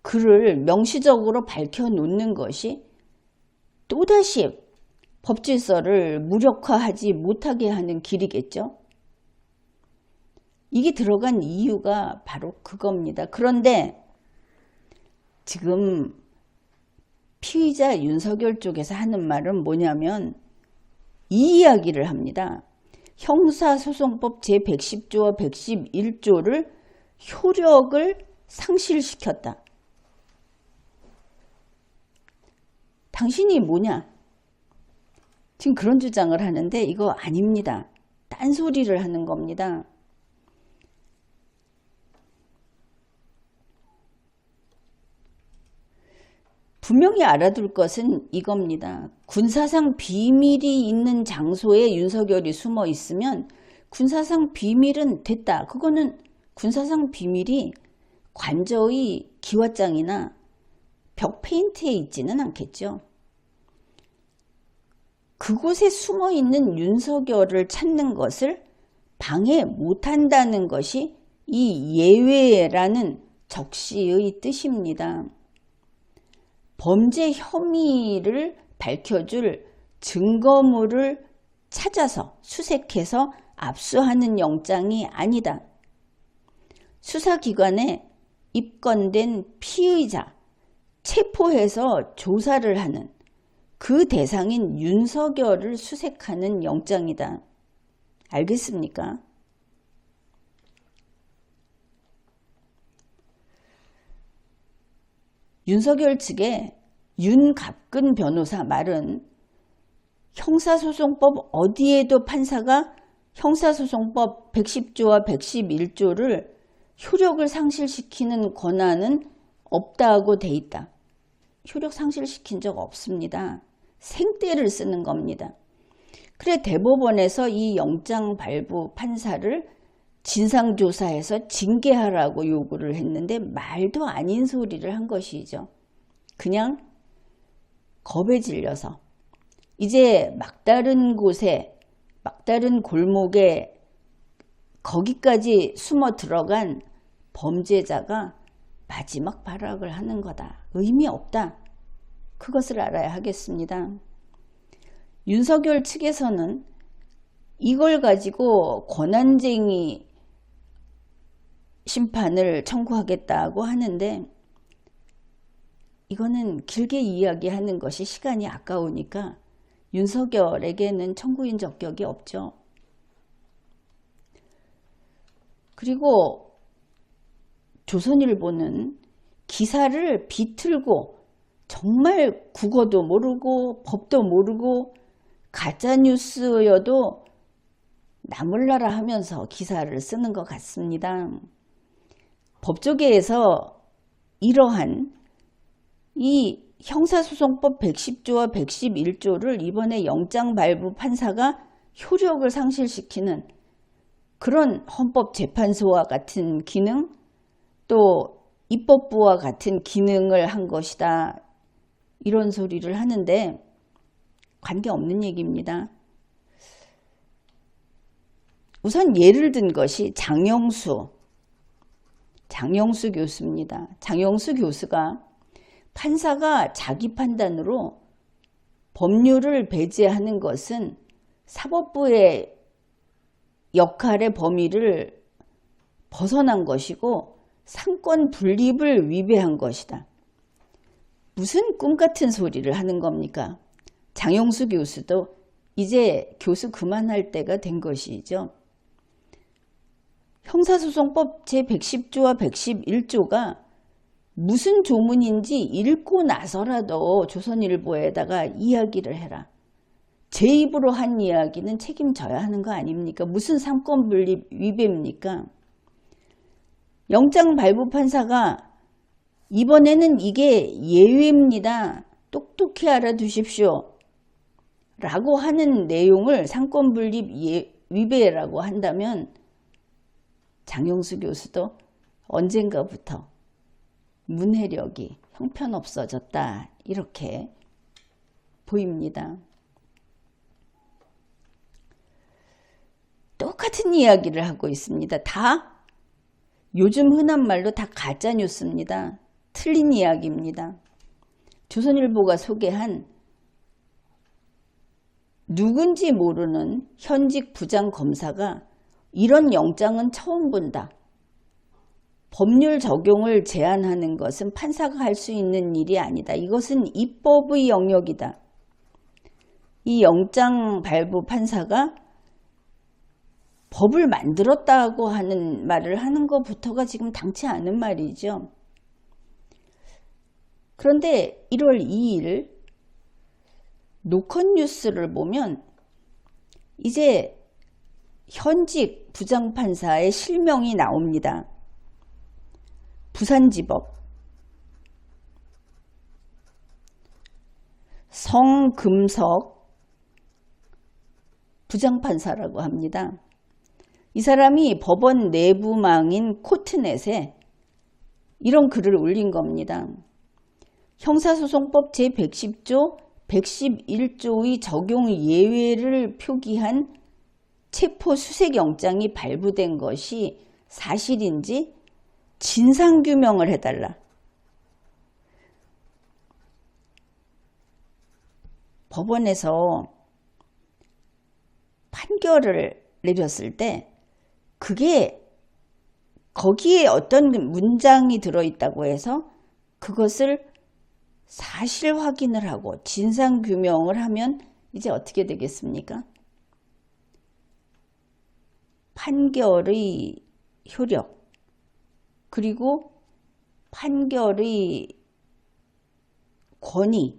글을 명시적으로 밝혀놓는 것이 또다시 법질서를 무력화하지 못하게 하는 길이겠죠. 이게 들어간 이유가 바로 그겁니다. 그런데 지금 피의자 윤석열 쪽에서 하는 말은 뭐냐면 이 이야기를 합니다. 형사소송법 제110조와 111조를 효력을 상실시켰다. 당신이 뭐냐? 지금 그런 주장을 하는데 이거 아닙니다. 딴소리를 하는 겁니다. 분명히 알아둘 것은 이겁니다. 군사상 비밀이 있는 장소에 윤석열이 숨어 있으면 군사상 비밀은 됐다. 그거는 군사상 비밀이 관저의 기와장이나 벽 페인트에 있지는 않겠죠. 그곳에 숨어 있는 윤석열을 찾는 것을 방해 못한다는 것이 이 예외라는 적시의 뜻입니다. 범죄 혐의를 밝혀줄 증거물을 찾아서 수색해서 압수하는 영장이 아니다. 수사기관에 입건된 피의자, 체포해서 조사를 하는 그 대상인 윤석열을 수색하는 영장이다. 알겠습니까? 윤석열 측의 윤갑근 변호사 말은 형사소송법 어디에도 판사가 형사소송법 110조와 111조를 효력을 상실시키는 권한은 없다고 돼 있다. 효력 상실시킨 적 없습니다. 생떼를 쓰는 겁니다. 그래 대법원에서 이 영장 발부 판사를 진상조사해서 징계하라고 요구를 했는데 말도 아닌 소리를 한 것이죠. 그냥 겁에 질려서 이제 막다른 곳에 막다른 골목에 거기까지 숨어 들어간 범죄자가 마지막 발악을 하는 거다. 의미 없다. 그것을 알아야 하겠습니다. 윤석열 측에서는 이걸 가지고 권한쟁의 심판을 청구하겠다고 하는데 이거는 길게 이야기하는 것이 시간이 아까우니까 윤석열에게는 청구인 적격이 없죠. 그리고 조선일보는 기사를 비틀고 정말 국어도 모르고 법도 모르고 가짜뉴스여도 나몰라라 하면서 기사를 쓰는 것 같습니다. 법조계에서 이러한 이 형사소송법 110조와 111조를 이번에 영장 발부 판사가 효력을 상실시키는 그런 헌법재판소와 같은 기능 또 입법부와 같은 기능을 한 것이다. 이런 소리를 하는데 관계없는 얘기입니다. 우선 예를 든 것이 장영수 교수입니다. 장영수 교수가 판사가 자기 판단으로 법률을 배제하는 것은 사법부의 역할의 범위를 벗어난 것이고 상권 분립을 위배한 것이다. 무슨 꿈같은 소리를 하는 겁니까? 장영수 교수도 이제 교수 그만할 때가 된 것이죠. 형사소송법 제110조와 111조가 무슨 조문인지 읽고 나서라도 조선일보에다가 이야기를 해라. 제 입으로 한 이야기는 책임져야 하는 거 아닙니까? 무슨 상권분립 위배입니까? 영장 발부 판사가 이번에는 이게 예외입니다. 똑똑히 알아두십시오. 라고 하는 내용을 상권분립 위배라고 한다면 장영수 교수도 언젠가부터 문해력이 형편없어졌다 이렇게 보입니다. 똑같은 이야기를 하고 있습니다. 다 요즘 흔한 말로 다 가짜뉴스입니다. 틀린 이야기입니다. 조선일보가 소개한 누군지 모르는 현직 부장검사가 이런 영장은 처음 본다. 법률 적용을 제한하는 것은 판사가 할 수 있는 일이 아니다. 이것은 입법의 영역이다. 이 영장 발부 판사가 법을 만들었다고 하는 말을 하는 것부터가 지금 당치 않은 말이죠. 그런데 1월 2일 노컷뉴스를 보면 이제 현직 부장판사의 실명이 나옵니다. 부산지법 성금석 부장판사라고 합니다. 이 사람이 법원 내부망인 코트넷에 이런 글을 올린 겁니다. 형사소송법 제110조, 111조의 적용 예외를 표기한 체포수색영장이 발부된 것이 사실인지 진상규명을 해달라. 법원에서 판결을 내렸을 때 그게 거기에 어떤 문장이 들어있다고 해서 그것을 사실 확인을 하고 진상규명을 하면 이제 어떻게 되겠습니까? 판결의 효력 그리고 판결의 권위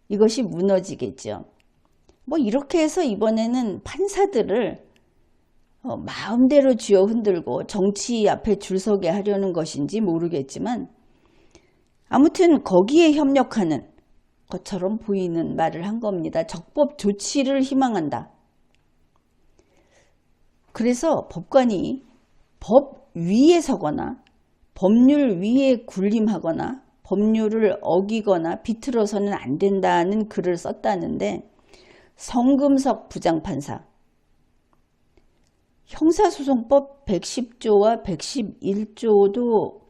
이것이 무너지겠죠. 뭐 이렇게 해서 이번에는 판사들을 마음대로 쥐어 흔들고 정치 앞에 줄 서게 하려는 것인지 모르겠지만 아무튼 거기에 협력하는 것처럼 보이는 말을 한 겁니다. 적법 조치를 희망한다. 그래서 법관이 법 위에 서거나 법률 위에 군림하거나 법률을 어기거나 비틀어서는 안 된다는 글을 썼다는데 성금석 부장판사 형사소송법 110조와 111조도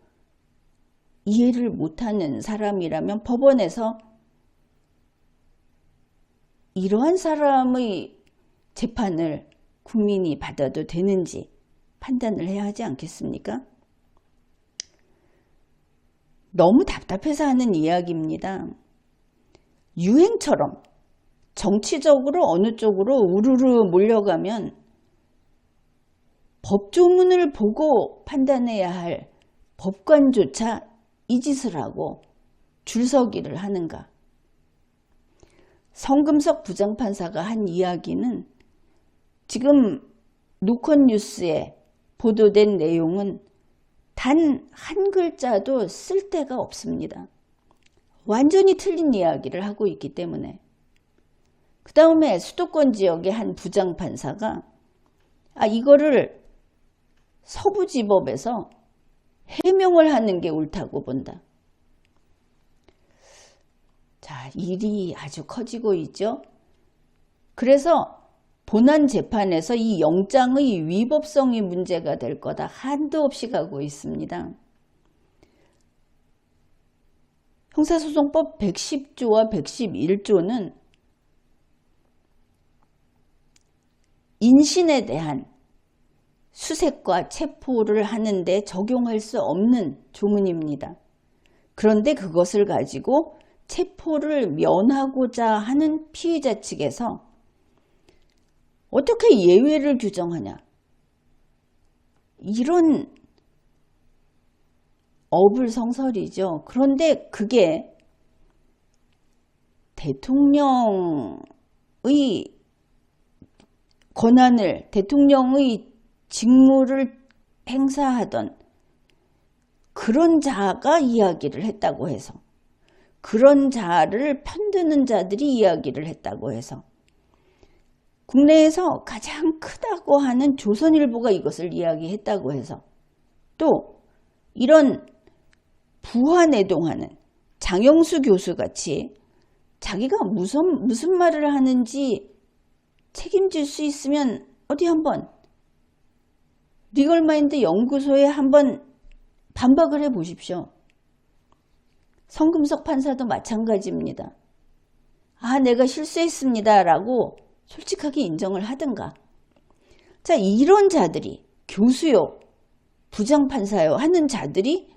이해를 못하는 사람이라면 법원에서 이러한 사람의 재판을 국민이 받아도 되는지 판단을 해야 하지 않겠습니까? 너무 답답해서 하는 이야기입니다. 유행처럼 정치적으로 어느 쪽으로 우르르 몰려가면 법조문을 보고 판단해야 할 법관조차 이 짓을 하고 줄서기를 하는가. 성금석 부장판사가 한 이야기는 지금 노컷뉴스에 보도된 내용은 단 한 글자도 쓸 데가 없습니다. 완전히 틀린 이야기를 하고 있기 때문에. 그 다음에 수도권 지역의 한 부장판사가 이거를 서부지법에서 해명을 하는 게 옳다고 본다. 자, 일이 아주 커지고 있죠. 그래서 본안재판에서 이 영장의 위법성이 문제가 될 거다. 한도 없이 가고 있습니다. 형사소송법 110조와 111조는 인신에 대한 수색과 체포를 하는데 적용할 수 없는 조문입니다. 그런데 그것을 가지고 체포를 면하고자 하는 피의자 측에서 어떻게 예외를 규정하냐. 이런 어불성설이죠. 그런데 그게 대통령의 권한을, 대통령의 직무를 행사하던 그런 자가 이야기를 했다고 해서, 그런 자를 편드는 자들이 이야기를 했다고 해서, 국내에서 가장 크다고 하는 조선일보가 이것을 이야기했다고 해서, 또 이런 부화내동하는 장영수 교수같이 자기가 무슨 말을 하는지 책임질 수 있으면 어디 한번 리걸마인드 연구소에 한번 반박을 해 보십시오. 성금석 판사도 마찬가지입니다. 아, 내가 실수했습니다 라고 솔직하게 인정을 하든가. 자, 이런 자들이 교수요, 부장판사요 하는 자들이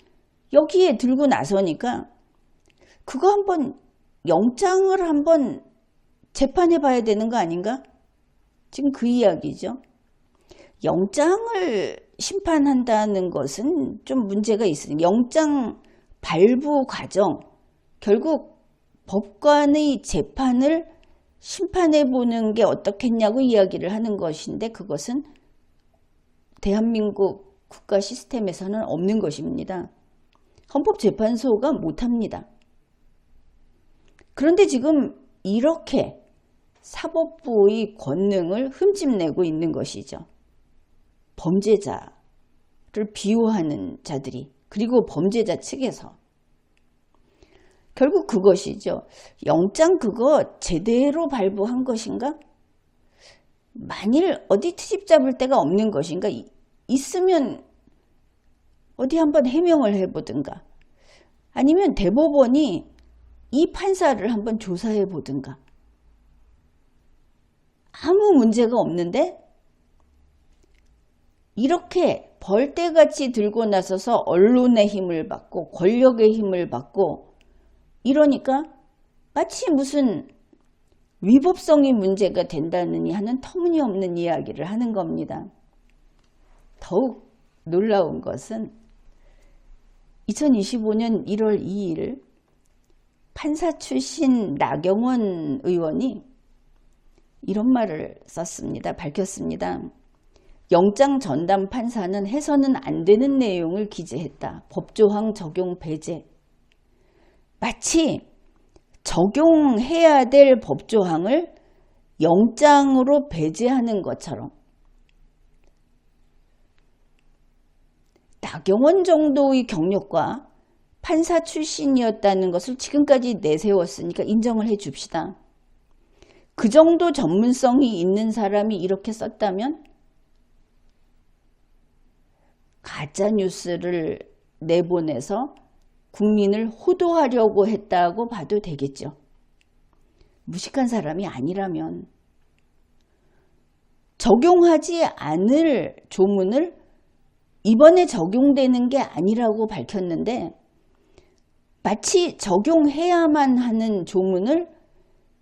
여기에 들고 나서니까 그거 한번 영장을 한번 재판해 봐야 되는 거 아닌가? 지금 그 이야기죠. 영장을 심판한다는 것은 좀 문제가 있으니 영장 발부 과정, 결국 법관의 재판을 심판해 보는 게 어떻겠냐고 이야기를 하는 것인데 그것은 대한민국 국가 시스템에서는 없는 것입니다. 헌법재판소가 못합니다. 그런데 지금 이렇게 사법부의 권능을 흠집내고 있는 것이죠. 범죄자를 비호하는 자들이, 그리고 범죄자 측에서. 결국 그것이죠. 영장 그거 제대로 발부한 것인가? 만일 어디 트집 잡을 데가 없는 것인가? 있으면 어디 한번 해명을 해보든가, 아니면 대법원이 이 판사를 한번 조사해 보든가. 아무 문제가 없는데 이렇게 벌떼같이 들고 나서서 언론의 힘을 받고 권력의 힘을 받고 이러니까 마치 무슨 위법성이 문제가 된다느니 하는 터무니없는 이야기를 하는 겁니다. 더욱 놀라운 것은 2025년 1월 2일 판사 출신 나경원 의원이 이런 말을 썼습니다. 밝혔습니다. 영장 전담 판사는 해서는 안 되는 내용을 기재했다. 법조항 적용 배제. 마치 적용해야 될 법조항을 영장으로 배제하는 것처럼 나경원 정도의 경력과 판사 출신이었다는 것을 지금까지 내세웠으니까 인정을 해 줍시다. 그 정도 전문성이 있는 사람이 이렇게 썼다면 가짜뉴스를 내보내서 국민을 호도하려고 했다고 봐도 되겠죠. 무식한 사람이 아니라면. 적용하지 않을 조문을 이번에 적용되는 게 아니라고 밝혔는데 마치 적용해야만 하는 조문을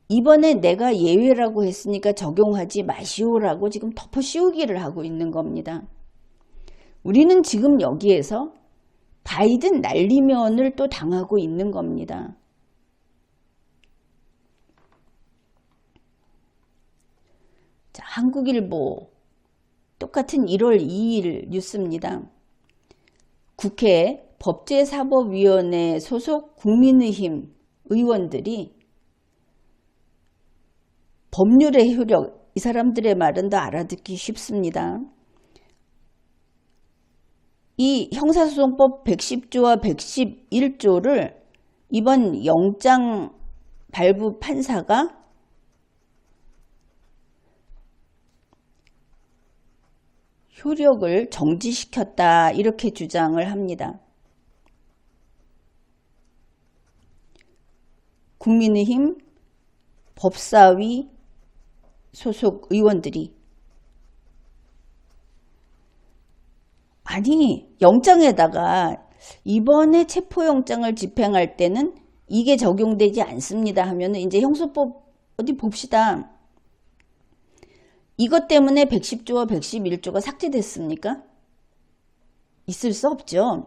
이번에 내가 예외라고 했으니까 적용하지 마시오라고 지금 덮어씌우기를 하고 있는 겁니다. 우리는 지금 여기에서 바이든 날리면을 또 당하고 있는 겁니다. 자, 한국일보 똑같은 1월 2일 뉴스입니다. 국회 법제사법위원회 소속 국민의힘 의원들이 법률의 효력, 이 사람들의 말은 더 알아듣기 쉽습니다. 이 형사소송법 110조와 111조를 이번 영장 발부 판사가 효력을 정지시켰다 이렇게 주장을 합니다. 국민의힘 법사위 소속 의원들이 아니 영장에다가 이번에 체포영장을 집행할 때는 이게 적용되지 않습니다 하면 이제 형소법 어디 봅시다. 이것 때문에 110조와 111조가 삭제됐습니까? 있을 수 없죠.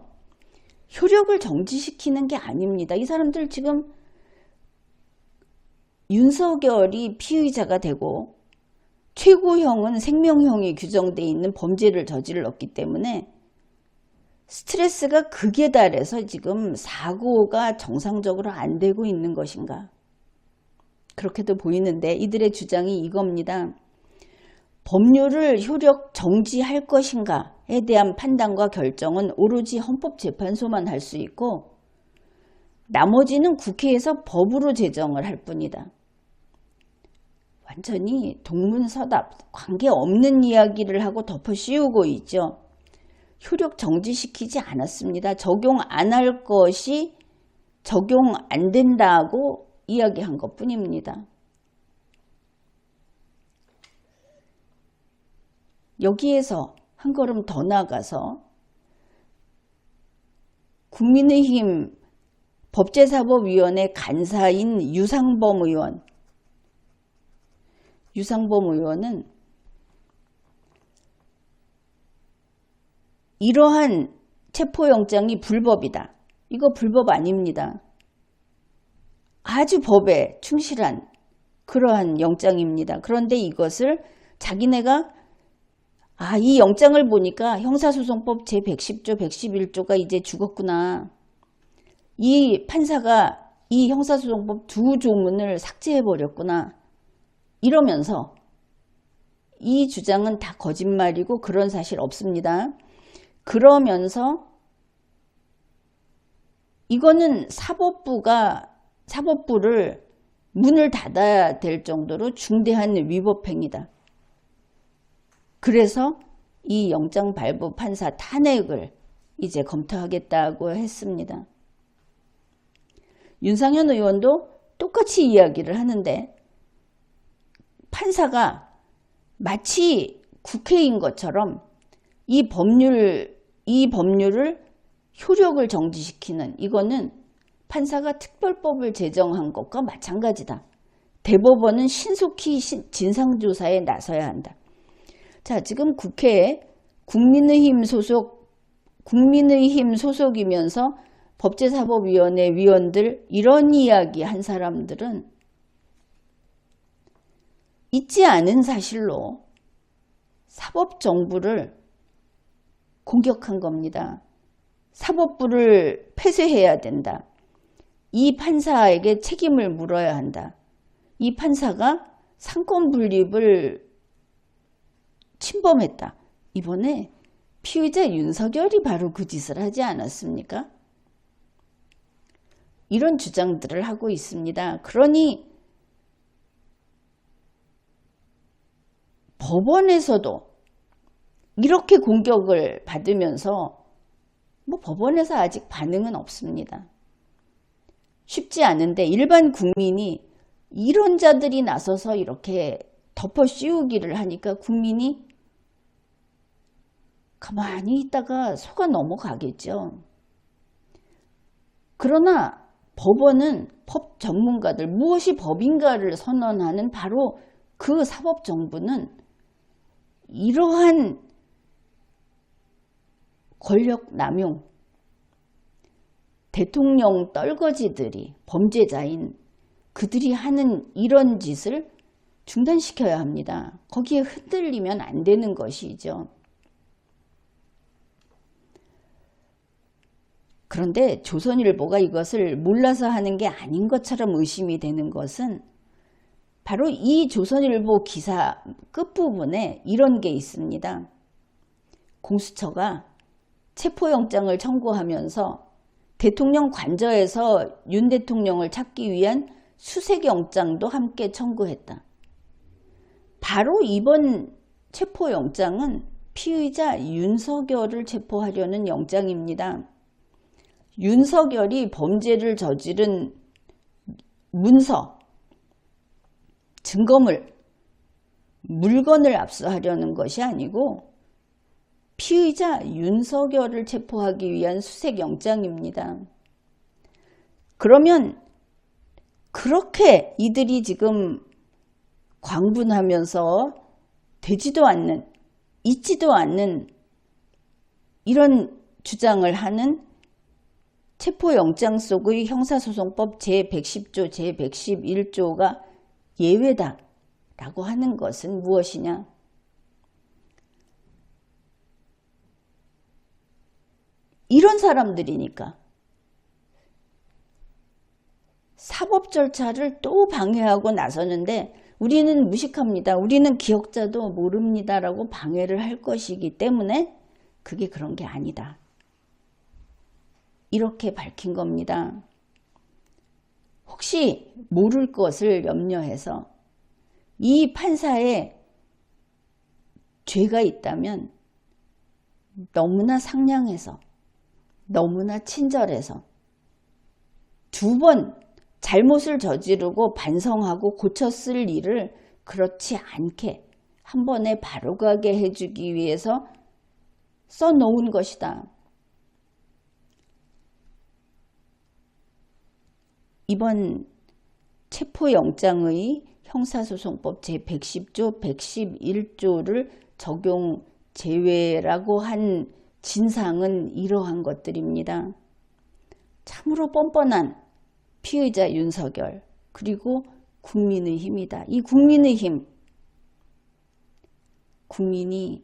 효력을 정지시키는 게 아닙니다. 이 사람들 지금 윤석열이 피의자가 되고 최고형은 생명형이 규정되어 있는 범죄를 저질렀기 때문에 스트레스가 극에 달해서 지금 사고가 정상적으로 안 되고 있는 것인가? 그렇게도 보이는데 이들의 주장이 이겁니다. 법률을 효력 정지할 것인가에 대한 판단과 결정은 오로지 헌법재판소만 할 수 있고 나머지는 국회에서 법으로 제정을 할 뿐이다. 완전히 동문서답, 관계없는 이야기를 하고 덮어 씌우고 있죠. 효력 정지시키지 않았습니다. 적용 안 할 것이 적용 안 된다고 이야기한 것뿐입니다. 여기에서 한 걸음 더 나가서 국민의힘 법제사법위원회 간사인 유상범 의원은 이러한 체포영장이 불법이다. 이거 불법 아닙니다. 아주 법에 충실한 그러한 영장입니다. 그런데 이것을 자기네가 이 영장을 보니까 형사소송법 제110조, 111조가 이제 죽었구나. 이 판사가 이 형사소송법 두 조문을 삭제해버렸구나. 이러면서 이 주장은 다 거짓말이고 그런 사실 없습니다. 그러면서 이거는 사법부를 문을 닫아야 될 정도로 중대한 위법행위다. 그래서 이 영장 발부 판사 탄핵을 이제 검토하겠다고 했습니다. 윤상현 의원도 똑같이 이야기를 하는데 판사가 마치 국회인 것처럼 이 법률을 효력을 정지시키는 이거는 판사가 특별법을 제정한 것과 마찬가지다. 대법원은 신속히 진상조사에 나서야 한다. 자, 지금 국회에 국민의힘 소속이면서 법제사법위원회 위원들 이런 이야기 한 사람들은 있지 않은 사실로 사법정부를 공격한 겁니다. 사법부를 폐쇄해야 된다. 이 판사에게 책임을 물어야 한다. 이 판사가 상권 분립을 침범했다. 이번에 피의자 윤석열이 바로 그 짓을 하지 않았습니까? 이런 주장들을 하고 있습니다. 그러니 법원에서도 이렇게 공격을 받으면서 법원에서 아직 반응은 없습니다. 쉽지 않은데 일반 국민이 이런 자들이 나서서 이렇게 덮어 씌우기를 하니까 국민이 가만히 있다가 속아 넘어가겠죠. 그러나 법원은 법 전문가들 무엇이 법인가를 선언하는 바로 그 사법정부는 이러한 권력 남용, 대통령 떨거지들이 범죄자인 그들이 하는 이런 짓을 중단시켜야 합니다. 거기에 흔들리면 안 되는 것이죠. 그런데 조선일보가 이것을 몰라서 하는 게 아닌 것처럼 의심이 되는 것은 바로 이 조선일보 기사 끝부분에 이런 게 있습니다. 공수처가 체포영장을 청구하면서 대통령 관저에서 윤 대통령을 찾기 위한 수색영장도 함께 청구했다. 바로 이번 체포영장은 피의자 윤석열을 체포하려는 영장입니다. 윤석열이 범죄를 저지른 문서, 증거물, 물건을 압수하려는 것이 아니고 피의자 윤석열을 체포하기 위한 수색영장입니다. 그러면 그렇게 이들이 지금 광분하면서 되지도 않는, 있지도 않는 이런 주장을 하는 체포영장 속의 형사소송법 제110조, 제111조가 예외다라고 하는 것은 무엇이냐? 이런 사람들이니까 사법 절차를 또 방해하고 나서는데 우리는 무식합니다. 우리는 기억자도 모릅니다라고 방해를 할 것이기 때문에 그게 그런 게 아니다. 이렇게 밝힌 겁니다. 혹시 모를 것을 염려해서 이 판사에 죄가 있다면 너무나 상냥해서 너무나 친절해서 2번 잘못을 저지르고 반성하고 고쳤을 일을 그렇지 않게 한 번에 바로가게 해주기 위해서 써놓은 것이다. 이번 체포영장의 형사소송법 제110조, 111조를 적용 제외라고 한 진상은 이러한 것들입니다. 참으로 뻔뻔한 피의자 윤석열 그리고 국민의힘이다. 이 국민의힘, 국민이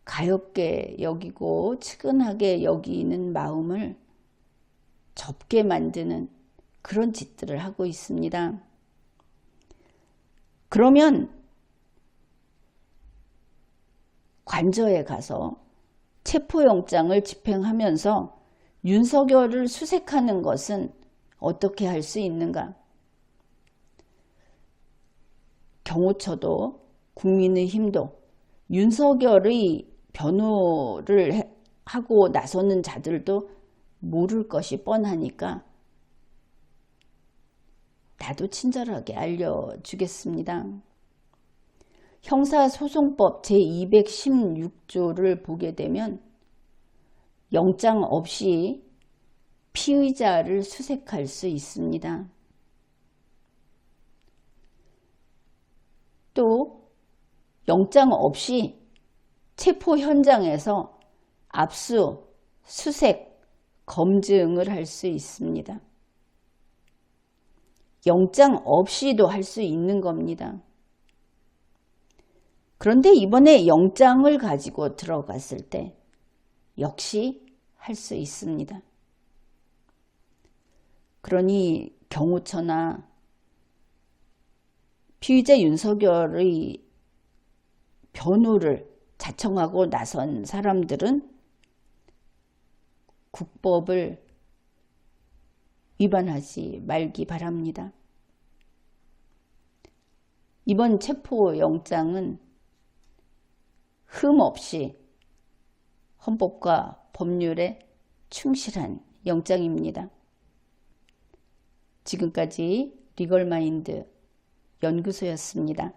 가엾게 여기고 측은하게 여기는 마음을 접게 만드는 그런 짓들을 하고 있습니다. 그러면 관저에 가서 체포영장을 집행하면서 윤석열을 수색하는 것은 어떻게 할 수 있는가? 경호처도 국민의힘도 윤석열의 변호를 하고 나서는 자들도 모를 것이 뻔하니까 나도 친절하게 알려주겠습니다. 형사소송법 제216조를 보게 되면 영장 없이 피의자를 수색할 수 있습니다. 또 영장 없이 체포 현장에서 압수, 수색, 검증을 할 수 있습니다. 영장 없이도 할 수 있는 겁니다. 그런데 이번에 영장을 가지고 들어갔을 때 역시 할 수 있습니다. 그러니 경호처나 피의자 윤석열의 변호를 자청하고 나선 사람들은 국법을 위반하지 말기 바랍니다. 이번 체포영장은 흠없이 헌법과 법률에 충실한 영장입니다. 지금까지 리걸마인드 연구소였습니다.